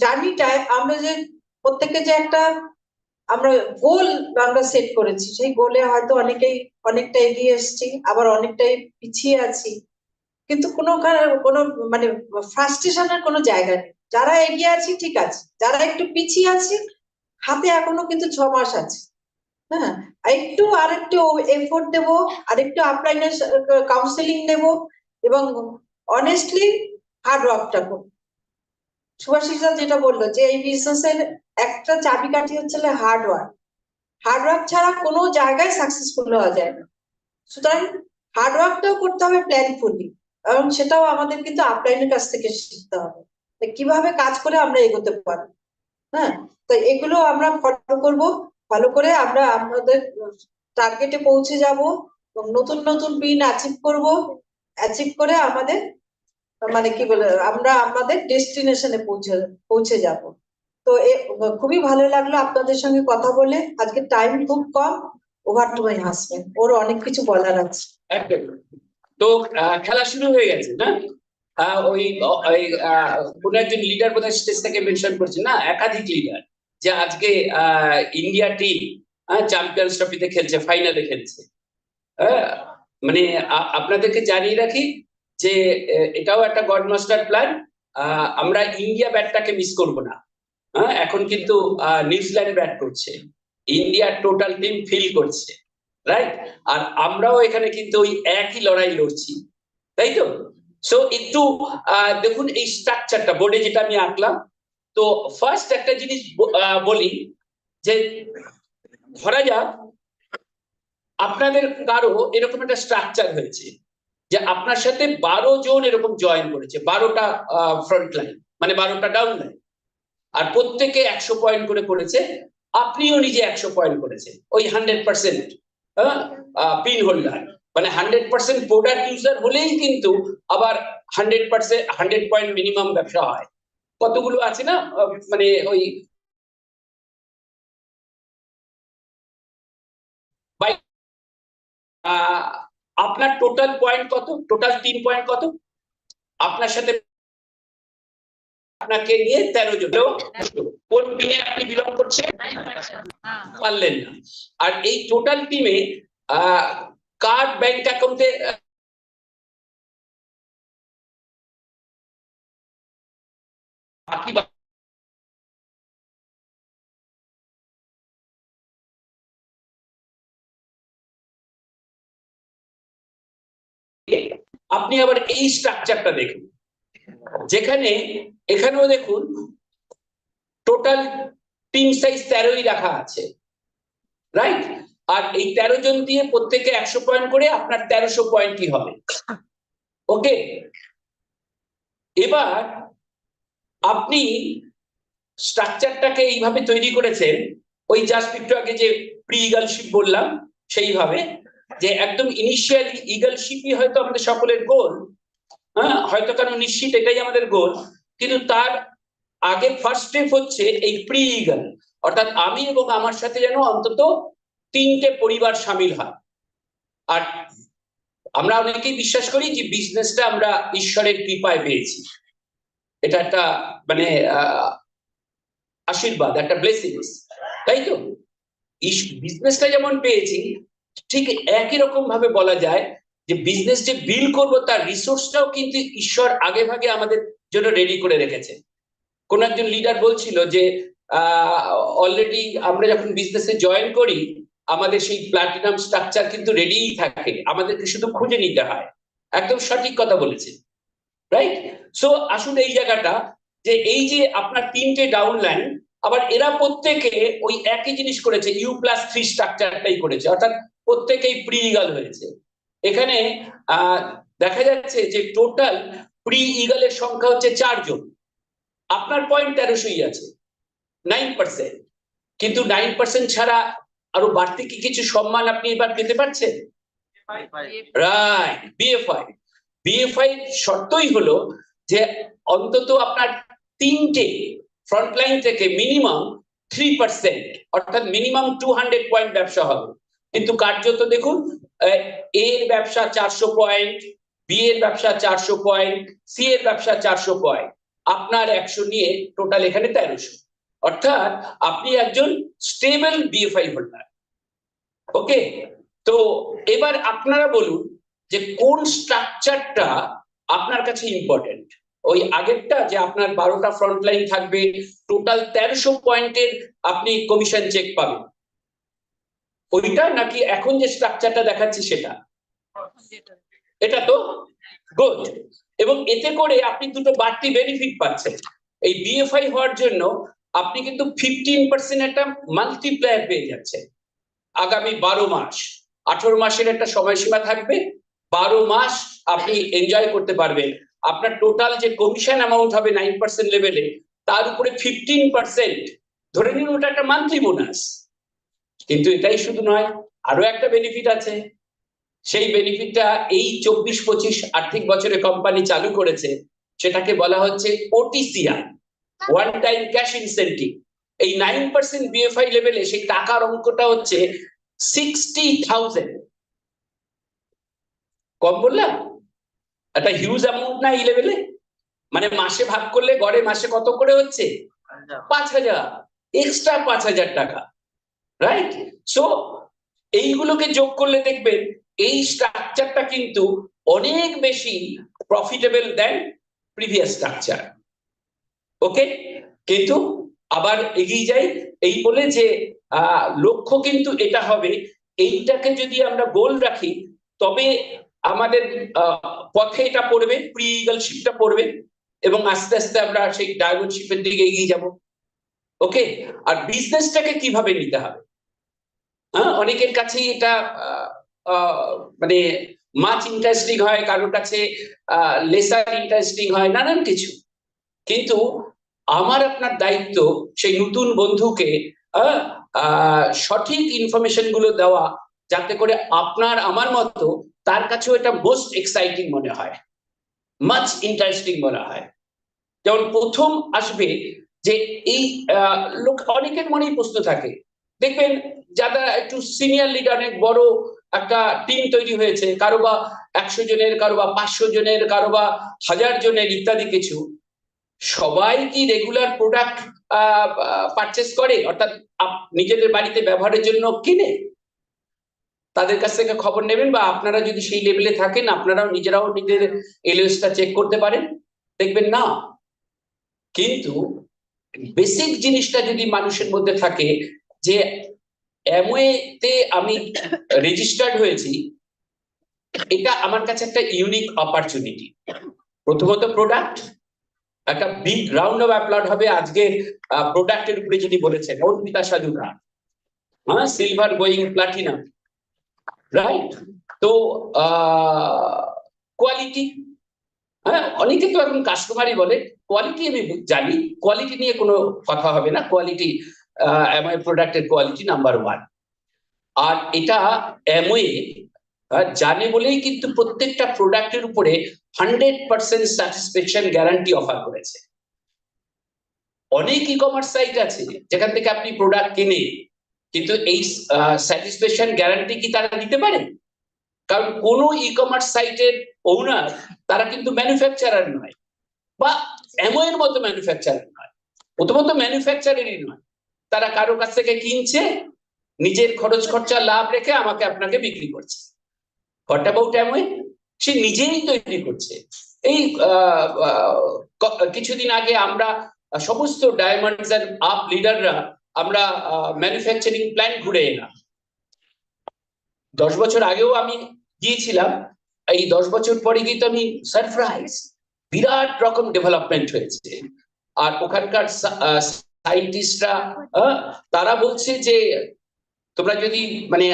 জার্নিটায় আমরা যে প্রত্যেকে যে একটা আমরা গোল আমরা সেট করেছি, সেই গোলে হয়তো অনেকটা এগিয়ে এসেছি, আবার অনেকটাই পিছিয়ে আছি, কিন্তু কোনো মানে ফ্রাস্ট্রেশনের কোনো জায়গা নেই। যারা এগিয়ে আছি ঠিক আছে, যারা একটু পিছিয়ে আছি হাতে এখনো কিন্তু 6 মাস আছে। হ্যাঁ, আরেকটু এফোর্ট দেবো, আরেকটু আপলাইনের কাউন্সেলিং নেব এবং অনেস্টলি হার্ড ওয়ার্কটা করবো। সুভাষিস যেটা বললো যে এই বিজনেসের একটা চাবিকাঠি হচ্ছে হার্ড ওয়ার্ক। হার্ড ওয়ার্ক ছাড়া কোনো জায়গায় সাকসেসফুল হওয়া যায় না। সুতরাং হার্ড ওয়ার্কটাও করতে হবে প্ল্যানফুলি, এবং সেটাও আমাদের কিন্তু আপলাইনের কাছ থেকে শিখতে হবে কিভাবে কাজ করে আমরা এগোতে পারি। হ্যাঁ, তো এগুলো আমরা ফলো করবো, ফলো করে আমরা আমাদের টার্গেটে পৌঁছে যাব এবং নতুন নতুন পিন অ্যাচিভ করব, অ্যাচিভ করে আমাদের মানে কি বলে আমরা আমাদের ডেস্টিনেশনে পৌঁছে যাব। তো খুবই ভালো লাগলো আপনাদের সঙ্গে কথা বলে। আজকে টাইম খুব কম, ওভার টু মাই হাজবেন্ড, ওর অনেক কিছু বলার আছে। তো খেলা শুরু হয়ে গেছে না? কোন একজন লিডার বোধহয় স্টেজ থেকে মেনশন করছে না, একাধিক লিডার, যে আজকে ইন্ডিয়া টিম চ্যাম্পিয়ন্স ট্রফিতে খেলছে, ফাইনালে খেলছে। মানে আপনাদেরকে জানিয়ে রাখি যে এটাও একটা গডমাস্টার প্ল্যান। আমরা ইন্ডিয়া ব্যাটটাকে মিস করব না। এখন কিন্তু নিউজিল্যান্ড ব্যাট করছে, ইন্ডিয়ার টোটাল টিম ফিল করছে, রাইট? আর আমরাও এখানে কিন্তু ওই একই লড়াই লড়ছি, তাই তো? সো একটু দেখুন এই স্ট্রাকচারটা বোর্ডে যেটা আমি আঁকলাম। তো ফার্স্ট একটা জিনিস বলি যে ধরা যাক আপনাদের কারো এরকম একটা স্ট্রাকচার হয়েছে যে আপনার সাথে 12 জন এরকম জয়েন করেছে, 12টা ফ্রন্ট লাইন, মানে 12টা ডাউন লাইন, আর প্রত্যেকে 100 পয়েন্ট করে করেছে। আপনিও নিজে 100 পয়েন্ট করেছেন, ওই 100% পিন হোল্ডার, মানে 100% প্রোডাক্ট ইউজার হলেই কিন্তু আবার 100 পয়েন্ট মিনিমাম ব্যবসা হয়। কতগুলো আছে না, মানে ওই আপনার টোটাল পয়েন্ট কত, টোটাল টিম পয়েন্ট কত? আপনার সাথে আপনাকে নিয়ে 13 জন। কোন টিমে আপনি বিলং করছেন পারলেন না। আর এই টোটাল টিমে কার ব্যাংক অ্যাকাউন্টে আপনি আবার এই স্ট্রাকচারটা দেখুন, যেখানে এখানেও দেখুন টোটাল টিম সাইজ 13ই রাখা আছে, রাইট? আর এই 13 জন দিয়ে প্রত্যেকে 100 পয়েন্ট করে আপনার 1300 পয়েন্টই হবে। ওকে, এবার আপনি স্ট্রাকচারটাকে এইভাবে তৈরি করেছেন, ওই জাস্ট একটু আগে যে প্রি ইগলশিপ বললাম সেইভাবে, যে একদম ইনিশিয়াল ইগলশিপই হয়তো আমাদের সকলের গোল, হ্যাঁ হয়তো কারণ নিশ্চিত এটাই আমাদের গোল, কিন্তু তার আগে ফার্স্ট স্টেপ হচ্ছে এই প্রি ইগল, অর্থাৎ আমি এবং আমার সাথে যেন অন্তত 3টে পরিবার সামিল হয়। আর আমরা অনেকেই বিশ্বাস করি যে বিজনেসটা আমরা ঈশ্বরের কৃপায় পেয়েছি, এটা একটা মানে আশীর্বাদ, একটা ব্লেসিংস, তাই তো? বিজনেসটা যেমন পেয়েছি, ঠিক একই রকম ভাবে বলা যায় যে বিজনেস যে বিল করবো তার রিসোর্সটাও কিন্তু ঈশ্বর আগে ভাগে আমাদের জন্য রেডি করে রেখেছে। কোন একজন লিডার বলছিল যে অলরেডি আমরা যখন বিজনেসে জয়েন করি আমাদের সেই প্লাটিনাম স্ট্রাকচার কিন্তু রেডিই থাকে, আমাদেরকে শুধু খুঁজে নিতে হয়। একদম সঠিক কথা বলেছে, রাইট? সো আসলে এই জায়গাটা যে এই যে আপনার 3টে ডাউনলাইন, আবার এরা প্রত্যেকে ওই একই জিনিস করেছে, U+3 স্ট্রাকচারটাই করেছে, অর্থাৎ প্রত্যেকেই প্রি ইগল হয়েছে। এখানে দেখা যাচ্ছে যে টোটাল প্রি ইগলের সংখ্যা হচ্ছে 4 জন, আপনার পয়েন্ট 1300ই আছে, 9%। কিন্তু 9% ছাড়া আরো বাড়তি কি কিছু সম্মান আপনি এবার পেতে পারছেন? Right, BFI। BFI শর্তই হলো যে অন্তত আপনার 3টে ফ্রন্টলাইন থেকে মিনিমাম 3%, অর্থাৎ মিনিমাম 200 পয়েন্ট ব্যবসা হবে। কিন্তু কার্যত দেখুন, A এর ব্যবসা 400 পয়েন্ট, B এর ব্যবসা 400 পয়েন্ট, C এর ব্যবসা 400 পয়েন্ট, আপনার 100 নিয়ে টোটাল এখানে 1300, অর্থাৎ আপনি একজন স্টেবল BFI হোল্ডার। ওকে, তো এবার আপনারা বলুন যে কোন স্ট্রাকচারটা আপনার কাছে ইম্পর্টেন্ট? ওই আগেরটা যে আপনার 12টা ফ্রন্টলাইন থাকবে, টোটাল 1300 পয়েন্টের আপনি কমিশন চেক পাবেন, ওইটা নাকি এখন যে স্ট্রাকচারটা দেখাচ্ছি সেটা? এটা তো গুড। এবং এতে করে আপনি দুটো বাড়তি বেনিফিট পাচ্ছেন। এই BFI হওয়ার জন্য আপনি কিন্তু 15% একটা মাল্টিপ্লায়ার পেয়ে যাচ্ছেন আগামী 12 মাস। 18 মাসের একটা সময়সীমা থাকবে, 12 মাস আপনি এনজয় করতে পারবেন। আপনার টোটাল যে কমিশন অ্যামাউন্ট হবে 9% লেভেলে, তার উপরে 15% ধরে নিন, ওটা একটা মান্থলি বোনাস। কিন্তু এটাই শুধু নয়, আরো একটা বেনিফিট আছে। সেই বেনিফিটটা এই 24-25 আর্থিক বছরে কোম্পানি চালু করেছে, সেটাকে বলা হচ্ছে OTCI, one time cash incentive. এই 9% BFI লেভেলে সেই টাকার অঙ্কটা হচ্ছে 60,000। কম বললাম? একটা হিউজ অ্যামাউন্ট না এই লেভেলে? মানে মাসে ভাগ করলে গড়ে মাসে কত করে হচ্ছে? 5,000, এক্সট্রা 5,000 টাকা, রাইট? সো এইগুলোকে যোগ করলে দেখবেন এই স্ট্রাকচারটা কিন্তু অনেক বেশি প্রফিটেবল দেন প্রিভিয়াস স্ট্রাকচার। ওকে, কিন্তু আবার এগিয়ে যাই এই বলে যে লক্ষ্য কিন্তু এটা হবে, এইটাকে যদি আমরা গোল রাখি তবে আমাদের পথে এটা পড়বে, প্রি ইগলশিপটা পড়বে, এবং আস্তে আস্তে আমরা সেই ডায়মন্ডশিপের দিকে এগিয়ে যাব। ওকে, আর বিজনেসটাকে কিভাবে নিতে হবে? অনেকের কাছে এটা মানে মাছ ইন্টারেস্টিং হয়, কারোর কাছে লেসার ইন্টারেস্টিং হয়, নানান কিছু। কিন্তু আমার আপনার দায়িত্ব সেই নতুন বন্ধুকে সঠিক ইনফরমেশন গুলো দেওয়া, যাতে করে আপনার আমার মতো তার কাছেও এটা মোস্ট এক্সাইটিং মনে হয়, মাচ ইন্টারেস্টিং মনে হয়। যেমন প্রথম আসবে যে এই লোক, অনেকের মনেই প্রশ্ন থাকে, দেখবেন যারা একটু সিনিয়র লিডার, অনেক বড় একটা টিম তৈরি হয়েছে, কারো বা 100 জনের, কারো বা 500 জনের, কারো বা 1000 জনের ইত্যাদি কিছু, সবাই কি রেগুলার প্রোডাক্ট পারচেস করে, অর্থাৎ নিজেদের বাড়িতে ব্যবহারের জন্য কিনে? তাদের কাছ থেকে খবর নেবেন, বা আপনারা যদি সেই লেভেলে থাকেন আপনারাও নিজেরাও নিজের এলওএসটা চেক করতে পারেন, দেখবেন না। কিন্তু বেসিক জিনিসটা যদি মানুষের মধ্যে থাকে যে অ্যামওয়েতে আমি রেজিস্টার্ড হয়েছি, এটা আমার কাছে একটা ইউনিক অপরচুনিটি। প্রথমত প্রোডাক্ট, একটা বিগ রাউন্ড অফ অ্যাপ্লড হবে আজকে প্রোডাক্টের উপরে যিনি বলেছেন, অর্পিতা সাধুকা। হ্যাঁ, সিলভার গোয়িং প্লাটিনাম, রাইট? তো কোয়ালিটি, হ্যাঁ, অনেকে তো এখন কাস্টমারই বলে কোয়ালিটি। আমি জানি কোয়ালিটি নিয়ে কোনো কথা হবে না, কোয়ালিটি অ্যামওয়ে প্রোডাক্টের কোয়ালিটি নাম্বার 1। আর এটা অ্যামওয়ে জানে বলেই কিন্তু প্রত্যেকটা প্রোডাক্টের উপরে 100% স্যাটিসফ্যাকশন গ্যারান্টি অফার করেছে। অনেক ই কমার্স সাইট আছে যেখান থেকে আপনি প্রোডাক্ট কিনে, কিন্তু এই স্যাটিসফ্যাকশন গ্যারান্টি কি তারা দিতে পারে? কারণ কোন ই কমার্স সাইটের ওনার তারা কিন্তু ম্যানুফ্যাকচারার নয়, বা অ্যামওয়ের মতো ম্যানুফ্যাকচারার নয়, প্রথমত ম্যানুফ্যাকচারারই নয়। তারা কারো কাছ থেকে কিনছে, নিজের খরচ খরচা লাভ রেখে আমাকে আপনাকে বিক্রি করছে। What about Amway? সে নিজেই তৈরি করছে। এই কিছুদিন আগে আমরা সমস্ত ডায়মন্ডস এন্ড আপ লিডাররা আমরা ম্যানুফ্যাকচারিং প্ল্যান্ট ঘুরে এলাম। 10 বছর আগেও আমি গিয়েছিলাম, এই 10 বছর পরে গিয়ে তো আমি সারপ্রাইজ, বিরাট রকম ডেভেলপমেন্ট হয়েছে। আর ওখানকার সায়েন্টিস্টরা তারা বলছে যে তোমরা যদি মানে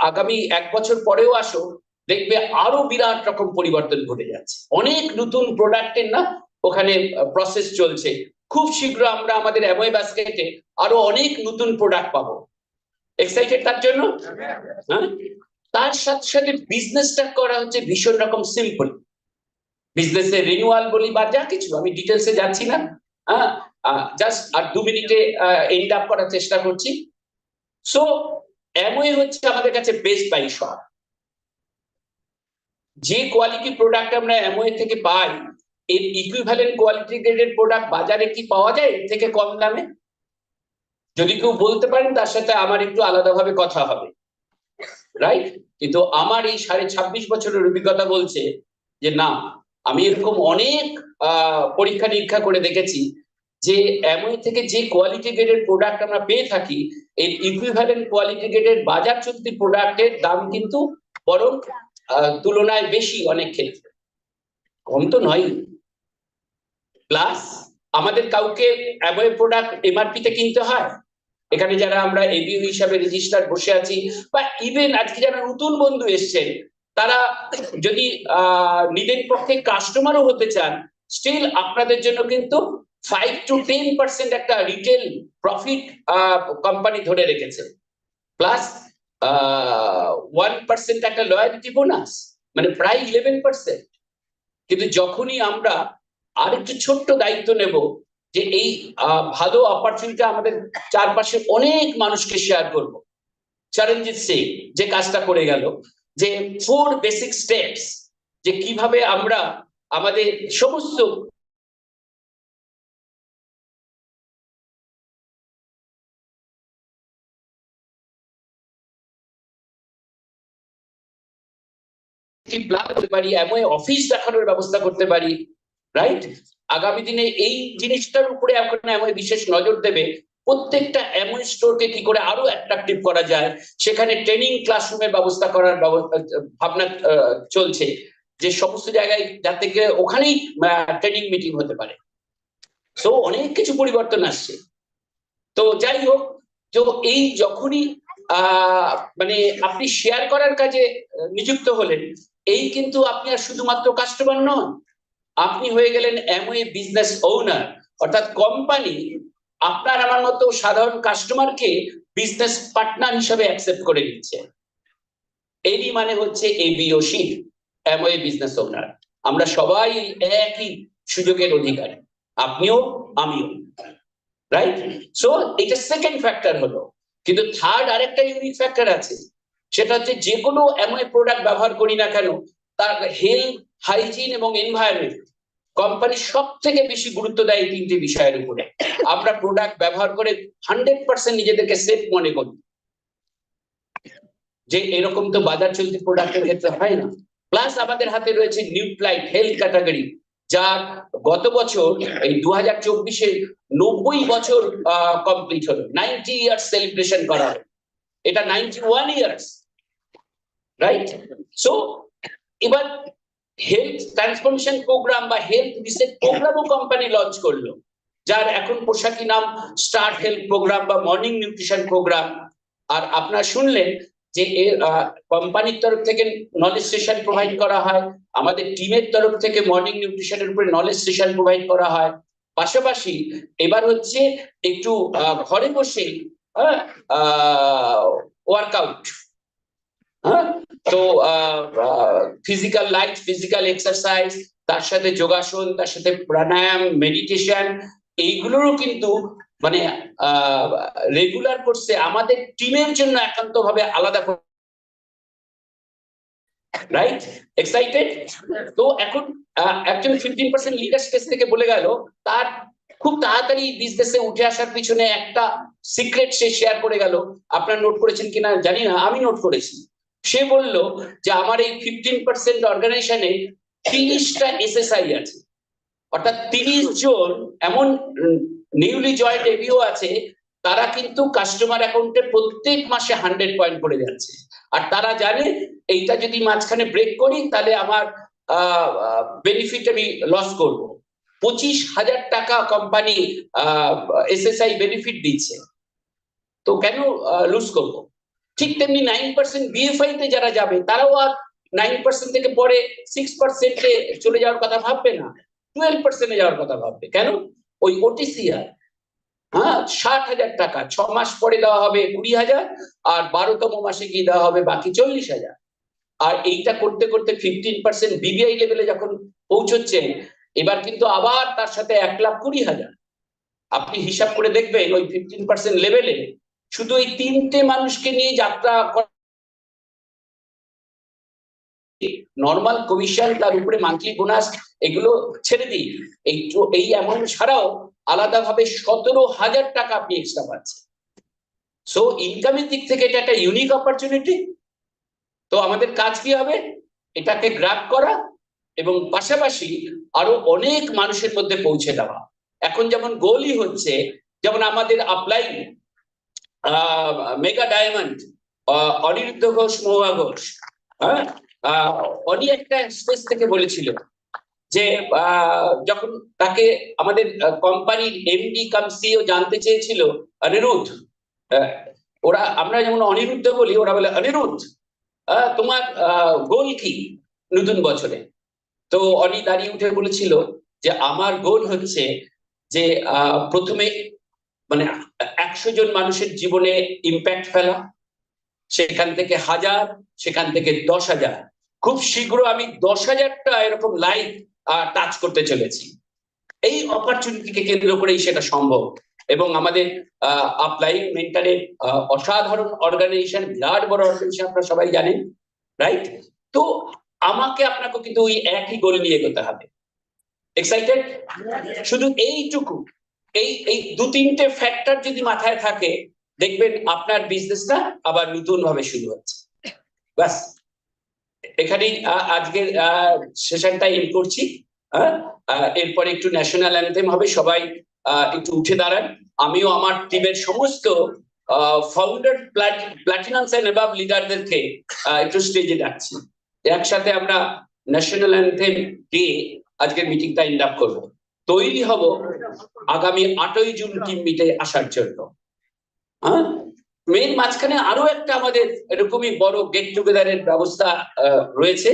আগামী 1 বছর পরেও আসো, দেখবে আরো বিরাট রকম পরিবর্তন ঘটে যাচ্ছে। অনেক নতুন প্রোডাক্টের না ওখানে প্রসেস চলছে। খুব শীঘ্র আমরা আমাদের অ্যামওয়ে বাস্কেটে আরো অনেক নতুন প্রোডাক্ট পাবো। এক্সাইটেড তার জন্য? হ্যাঁ, তার সাথে সাথে বিজনেসটা করা হচ্ছে ভীষণ রকম সিম্পল। বিজনেসের রিনিউয়াল বলি বা যা কিছু, আমি ডিটেলসে যাচ্ছি না, হ্যাঁ, জাস্ট আর 2 মিনিটে এন্ড আপ করার চেষ্টা করছি। সো অ্যামওয়ে হচ্ছে আমাদের কাছে বেস্ট বাই শপ। যে কোয়ালিটি প্রোডাক্ট আমরা অ্যামওয়ে থেকে পাই, এর ইকুইভ্যালেন্ট কোয়ালিটি গ্রেডের প্রোডাক্ট বাজারে কি পাওয়া যায় এর থেকে কম দামে? যদি কেউ বলতে পারেন তার সাথে আমার একটু আলাদাভাবে কথা হবে, রাইট? কিন্তু আমার এই 26.5 বছরের অভিজ্ঞতা বলছে যে না, আমি এরকম অনেক পরীক্ষা নিরীক্ষা করে দেখেছি যে অ্যামওয়ে থেকে যে কোয়ালিটি গ্রেডের প্রোডাক্ট আমরা পেয়ে থাকি, এর ইকুইভ্যালেন্ট কোয়ালিটি গ্রেডের বাজার চলতি প্রোডাক্টের দাম কিন্তু বরং তুলনায় বেশি অনেক ক্ষেত্রে, কম তো নয়। প্লাস আমাদের কাউকে অ্যামওয়ে প্রোডাক্ট এমআরপি তে কিনতে হয়? এখানে যারা আমরা এবিইউ হিসাবে রেজিস্টার বসে আছি, বা ইভেন আজকে যারা নতুন বন্ধু এসছেন, তারা যদি নিজের পক্ষে কাস্টমারও হতে চান, স্টিল আপনাদের জন্য কিন্তু 5 to 10% একটা রিটেল প্রফিট কোম্পানি ধরে রেখেছে, প্লাস 1% একটা লয়ালিটি বোনাস, মানে প্রায় 11%। কিন্তু যখনই আমরা আরেকটু ছোট্ট দায়িত্ব নেব যে এই ভালো অপরচুনিটি আমাদের চারপাশে অনেক মানুষকে শেয়ার করব। চরণজিৎ সিং যে কাজটা করে গেল, যে 4 বেসিক স্টেপস, যে কিভাবে আমরা আমাদের সমস্ত করতে পারি, অ্যামওয়ে অফিস দেখানোর ব্যবস্থা করতে পারি, রাইট? আগামী দিনে এই জিনিসটার উপরে এখন অ্যামওয়ে বিশেষ নজর দেবে। প্রত্যেকটা অ্যামওয়ে স্টোরকে কি করে আরো অ্যাট্রাকটিভ করা যায়, সেখানে ট্রেনিং ক্লাসরুমের ব্যবস্থা করার ভাবনা চলছে, যে সমস্ত জায়গায় যাতে ওখানেই ট্রেনিং মিটিং হতে পারে। সো অনেক কিছু পরিবর্তন আসছে। তো যাই হোক, তো এই যখনই মানে আপনি শেয়ার করার কাজে নিযুক্ত হলেন, এই কিন্তু আপনি আর শুধুমাত্র কাস্টমার নন, আপনি হয়ে গেলেন অ্যামওয়ে বিজনেস ওনার। অর্থাৎ কোম্পানি আপনার আমার মতো সাধারণ কাস্টমারকে বিজনেস পার্টনার হিসেবে অ্যাকসেপ্ট করে নিচ্ছে। এরই মানে হচ্ছে এবিওসি, অ্যামওয়ে বিজনেস ওনার। আমরা সবাই একই সুযোগের অধিকারী, আপনিও আমিও, রাইট? সো এটা সেকেন্ড ফ্যাক্টর হলো। কিন্তু থার্ড আরেকটা ইউনিক ফ্যাক্টর আছে, সেটা হচ্ছে যে কোনো অ্যামওয়ে প্রোডাক্ট ব্যবহার করি না কেন, তার হেলথ, হাইজিন এবং এনভায়রনমেন্ট কোম্পানি সব থেকে বেশি গুরুত্ব দেয় এই 3টে বিষয়ের উপরে। আমরা প্রোডাক্ট ব্যবহার করে 100% নিজেদেরকে সেফ মনে করি, যে এরকম তো বাজার চলতি প্রোডাক্টের ক্ষেত্রে হয় না। প্লাস আমাদের হাতে রয়েছে নিউট্রাইট হেলথ ক্যাটাগরি, যার গত বছর এই 2024-এ 90 বছর কমপ্লিট হলো, 90 ইয়ার্স সেলিব্রেশন করা হলো। এটা 91 ইয়ার্স, রাইট? সো এবার হেলথ ট্রান্সফরমেশন প্রোগ্রাম বা হেলথ রিসেট প্রোগ্রামও কোম্পানি লঞ্চ করলো, যার এখন পোশাকি নাম স্টার্ট হেলথ প্রোগ্রাম বা মর্নিং নিউট্রিশন প্রোগ্রাম। আর আপনারা শুনলেন যে কোম্পানির তরফ থেকে নলেজ সেশন প্রোভাইড করা হয়, আমাদের টিমের তরফ থেকে মর্নিং নিউট্রিশনের উপরে নলেজ সেশন প্রোভাইড করা হয়। পাশাপাশি এবার হচ্ছে একটু ঘরে বসে ওয়ার্কআউট, হ্যাঁ, তো ফিজিক্যাল লাইট, ফিজিক্যাল এক্সারসাইজ, তার সাথে যোগাসন, তার সাথে প্রাণায়াম, মেডিটেশন, এইগুলোরও কিন্তু মানে রেগুলার করছে আমাদের টিমের জন্য একান্ত ভাবে আলাদা, রাইট? এক্সাইটেড? তো এখন একজন 15% লিডার স্পেস থেকে বলে গেল তার খুব তাড়াতাড়ি বিজনেসে উঠে আসার পিছনে একটা সিক্রেট সে শেয়ার করে গেল। আপনারা নোট করেছেন কিনা জানি না, আমি নোট করেছি। সে বলল যে আমার এই 15% অর্গানাইজেশনে 30টা SSI আছে, অর্থাৎ 30 জন এমন নিউলি জয়েন্ট এবিও আছে, তারা কিন্তু কাস্টমার অ্যাকাউন্টে প্রত্যেক মাসে 100 পয়েন্ট করে যাচ্ছে। আর তারা জানে এইটা যদি মাঝখানে ব্রেক করি তাহলে আমার বেনিফিট আমি লস করব। 25,000 টাকা কোম্পানি SSI বেনিফিট দিচ্ছে, তো কেন লুজ করব? ঠিক তেমনি 9% BFI তে যারা যাবে তারাও আর 9% থেকে পরে 6% চলে যাওয়ার কথা ভাববে না, 12% যাওয়ার কথা ভাববে। কেন? ওই OTCR, হ্যাঁ, 60,000 টাকা 6 মাস পরে দেওয়া হবে 20,000, আর 12তম মাসে গিয়ে দেওয়া হবে বাকি 40,000। আর এইটা করতে করতে 15% BBI লেভেলে যখন পৌঁছচ্ছেন, এবার কিন্তু আবার তার সাথে 1,20,000। আপনি হিসাব করে দেখবেন ওই 15% লেভেলে শুধু এই 3টে মানুষকে নিয়ে যাত্রা, নর্মাল কমিশন, তার উপরে মান্থলি বোনাস, এগুলো ছেড়ে দিই, এই অ্যামাউন্ট ছাড়াও আলাদাভাবে 17,000 টাকা আপনি এক্সট্রা পাচ্ছেন। সো ইনকামের দিক থেকে এটা একটা ইউনিক অপরচুনিটি। তো আমাদের কাজ কি হবে? এটাকে গ্র্যাব করা এবং পাশাপাশি আরো অনেক মানুষের মধ্যে পৌঁছে দেওয়া। এখন যেমন গোলই হচ্ছে, যেমন আমাদের upline mega diamond Aniruddha Ghosh, Mahua Ghosh, হ্যাঁ, অনি একটা স্পেস থেকে বলেছিল যে যখন তাকে আমাদের কোম্পানির MD কাম CEO জানতে চেয়েছিল, অনিরুদ্ধ, ওরা আমরা যেমন অনিরুদ্ধ বলি, ওরা বলে অনিরুদ্ধ তোমার গোল কি নতুন বছরে? তো অনি দাঁড়িয়ে উঠে বলেছিল যে আমার গোল হচ্ছে যে প্রথমে মানে 100 জন মানুষের জীবনে ইম্প্যাক্ট ফেলা, সেখান থেকে 1000, সেখান থেকে 10,000, খুব শীঘ্র আমি 10,000টা এরকম লাইফ টাচ করতে চলেছি। এই অপরচুনিটিকে কেন্দ্র করেই সেটা সম্ভব। এবং আমাদের আপলাইন মেন্টারের অসাধারণ অর্গানাইজেশন, বিরাট বড় অর্গানাইজেশন, আপনারা সবাই জানেন, রাইট? তো আমাকে আপনাকে কিন্তু ওই একই গোল নিয়ে এগোতে হবে। এক্সাইটেড? শুধু এইটুকু, এই 2-3টে ফ্যাক্টর যদি মাথায় থাকে, দেখবেন আপনার বিজনেসটা আবার নতুন ভাবে শুরু হচ্ছে। ব্যাস, এখানেই আজকের সেশনটা এন্ড করছি। এরপরে একটু ন্যাশনাল অ্যান্থেম হবে, সবাই একটু উঠে দাঁড়ান। আমিও আমার টিমের সমস্ত ফাউন্ডার, প্ল্যাটিনাম এন্ড অ্যাবাভ লিডারদেরকে একটু স্টেজে ডাকছি। একসাথে আমরা ন্যাশনাল অ্যান্থেম দিয়ে আজকের মিটিংটা এন্ড আপ করবো। তৈরি হব আগামী 8ই জুন টিম মিটে আসার জন্য। হ্যাঁ, মেন মাঝখানে আরো একটা আমাদের এরকমই বড় গেট টুগেদারের ব্যবস্থা রয়েছে,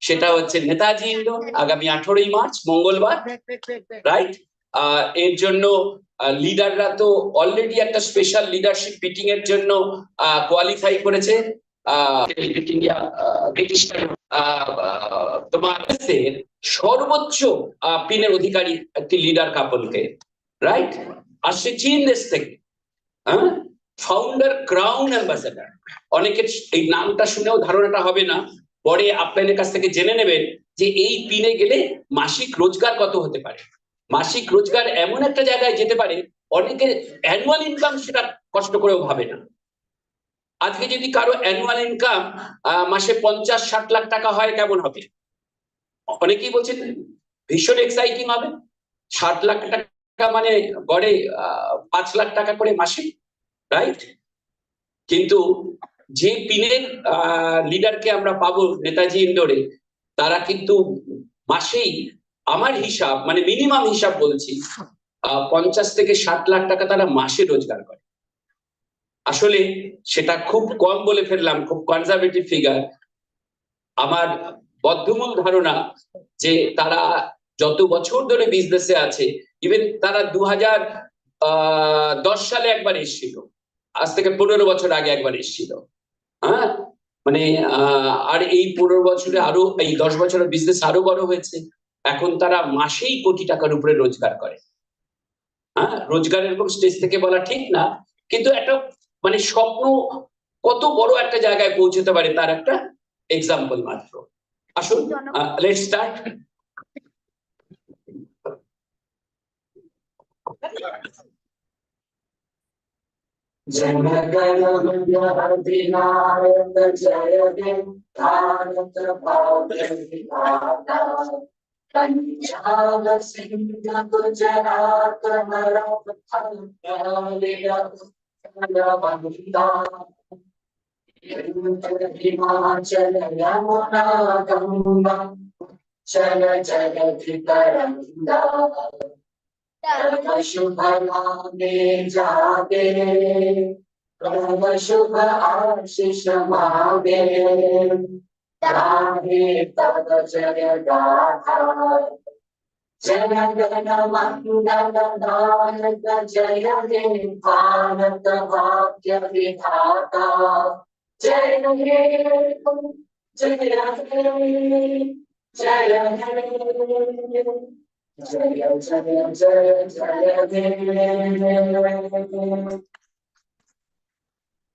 সেটা হচ্ছে নেতাজি ইন্ডোর, আগামী 18ই মার্চ মঙ্গলবার, রাইট? এর জন্য লিডাররা তো অলরেডি একটা স্পেশাল লিডারশিপ মিটিং এর জন্য কোয়ালিফাই করেছে। তোমার সর্বোচ্চ পিনের অধিকারী একটি লিডার কাপলকে, রাইট? আসছে চীন দেশ থেকে, হ্যাঁ, ফাউন্ডার ক্রাউন অ্যাম্বাসেডার। অনেকের এই নামটা শুনেও ধারণাটা হবে না, পরে আপনাদের কাছ থেকে জেনে নেবেন যে এই পিনে গেলে মাসিক রোজগার কত হতে পারে। মাসিক রোজগার এমন একটা জায়গায় যেতে পারে, অনেকের অ্যানুয়াল ইনকাম সেটা কষ্ট করেও ভাবে না। আজকে যদি কারো অ্যানুয়াল ইনকাম মাসে 50-60 লাখ টাকা হয়, কেমন হবে? অনেকেই বলছেন ভীষণ এক্সাইটিং হবে। 60 লাখ টাকা মানে গড়ে 5 লাখ টাকা করে মাসে, রাইট? কিন্তু যে পিনের লিডারকে আমরা পাবো নেতাজি ইন্ডোরে, তারা কিন্তু মাসেই, আমার হিসাব মানে মিনিমাম হিসাব বলছি, 50 থেকে 60 লাখ টাকা তারা মাসে রোজগার করে। আসলে সেটা খুব কম বলে ফেললাম, খুব কনজারভেটিভ ফিগার। আমার বদ্ধমূল ধারণা যে তারা যত বছর ধরে বিজনেসে আছে, ইভেন তারা 2010 সালে একবার এসেছিল, আজ থেকে 15 বছর আগে একবার এসেছিল। হ্যাঁ, মানে আর এই 15 বছরে আরো, এই 10 বছরের বিজনেস আরো বড় হয়েছে। এখন তারা মাসেই কোটি টাকার উপরে রোজগার করে। হ্যাঁ, রোজগারের উপর স্টেজ থেকে বলা ঠিক না, কিন্তু একটা মানে স্বপ্ন কত বড় একটা জায়গায় পৌঁছতে পারে তার একটা এক্সাম্পল মাত্র। আসুন, লেটস স্টার্ট। पंजाब सिंध गुजरात हिमाचल यमुना गंगा चल जगति तरंगा तव शुभ नामे जागे तव शुभ आशीष मागे गाहे तव जय गाथा जय गण मंगल नायक जय हे भारत भाग्य विधाता जय हे जय हे जय हे जय जय जय जय हे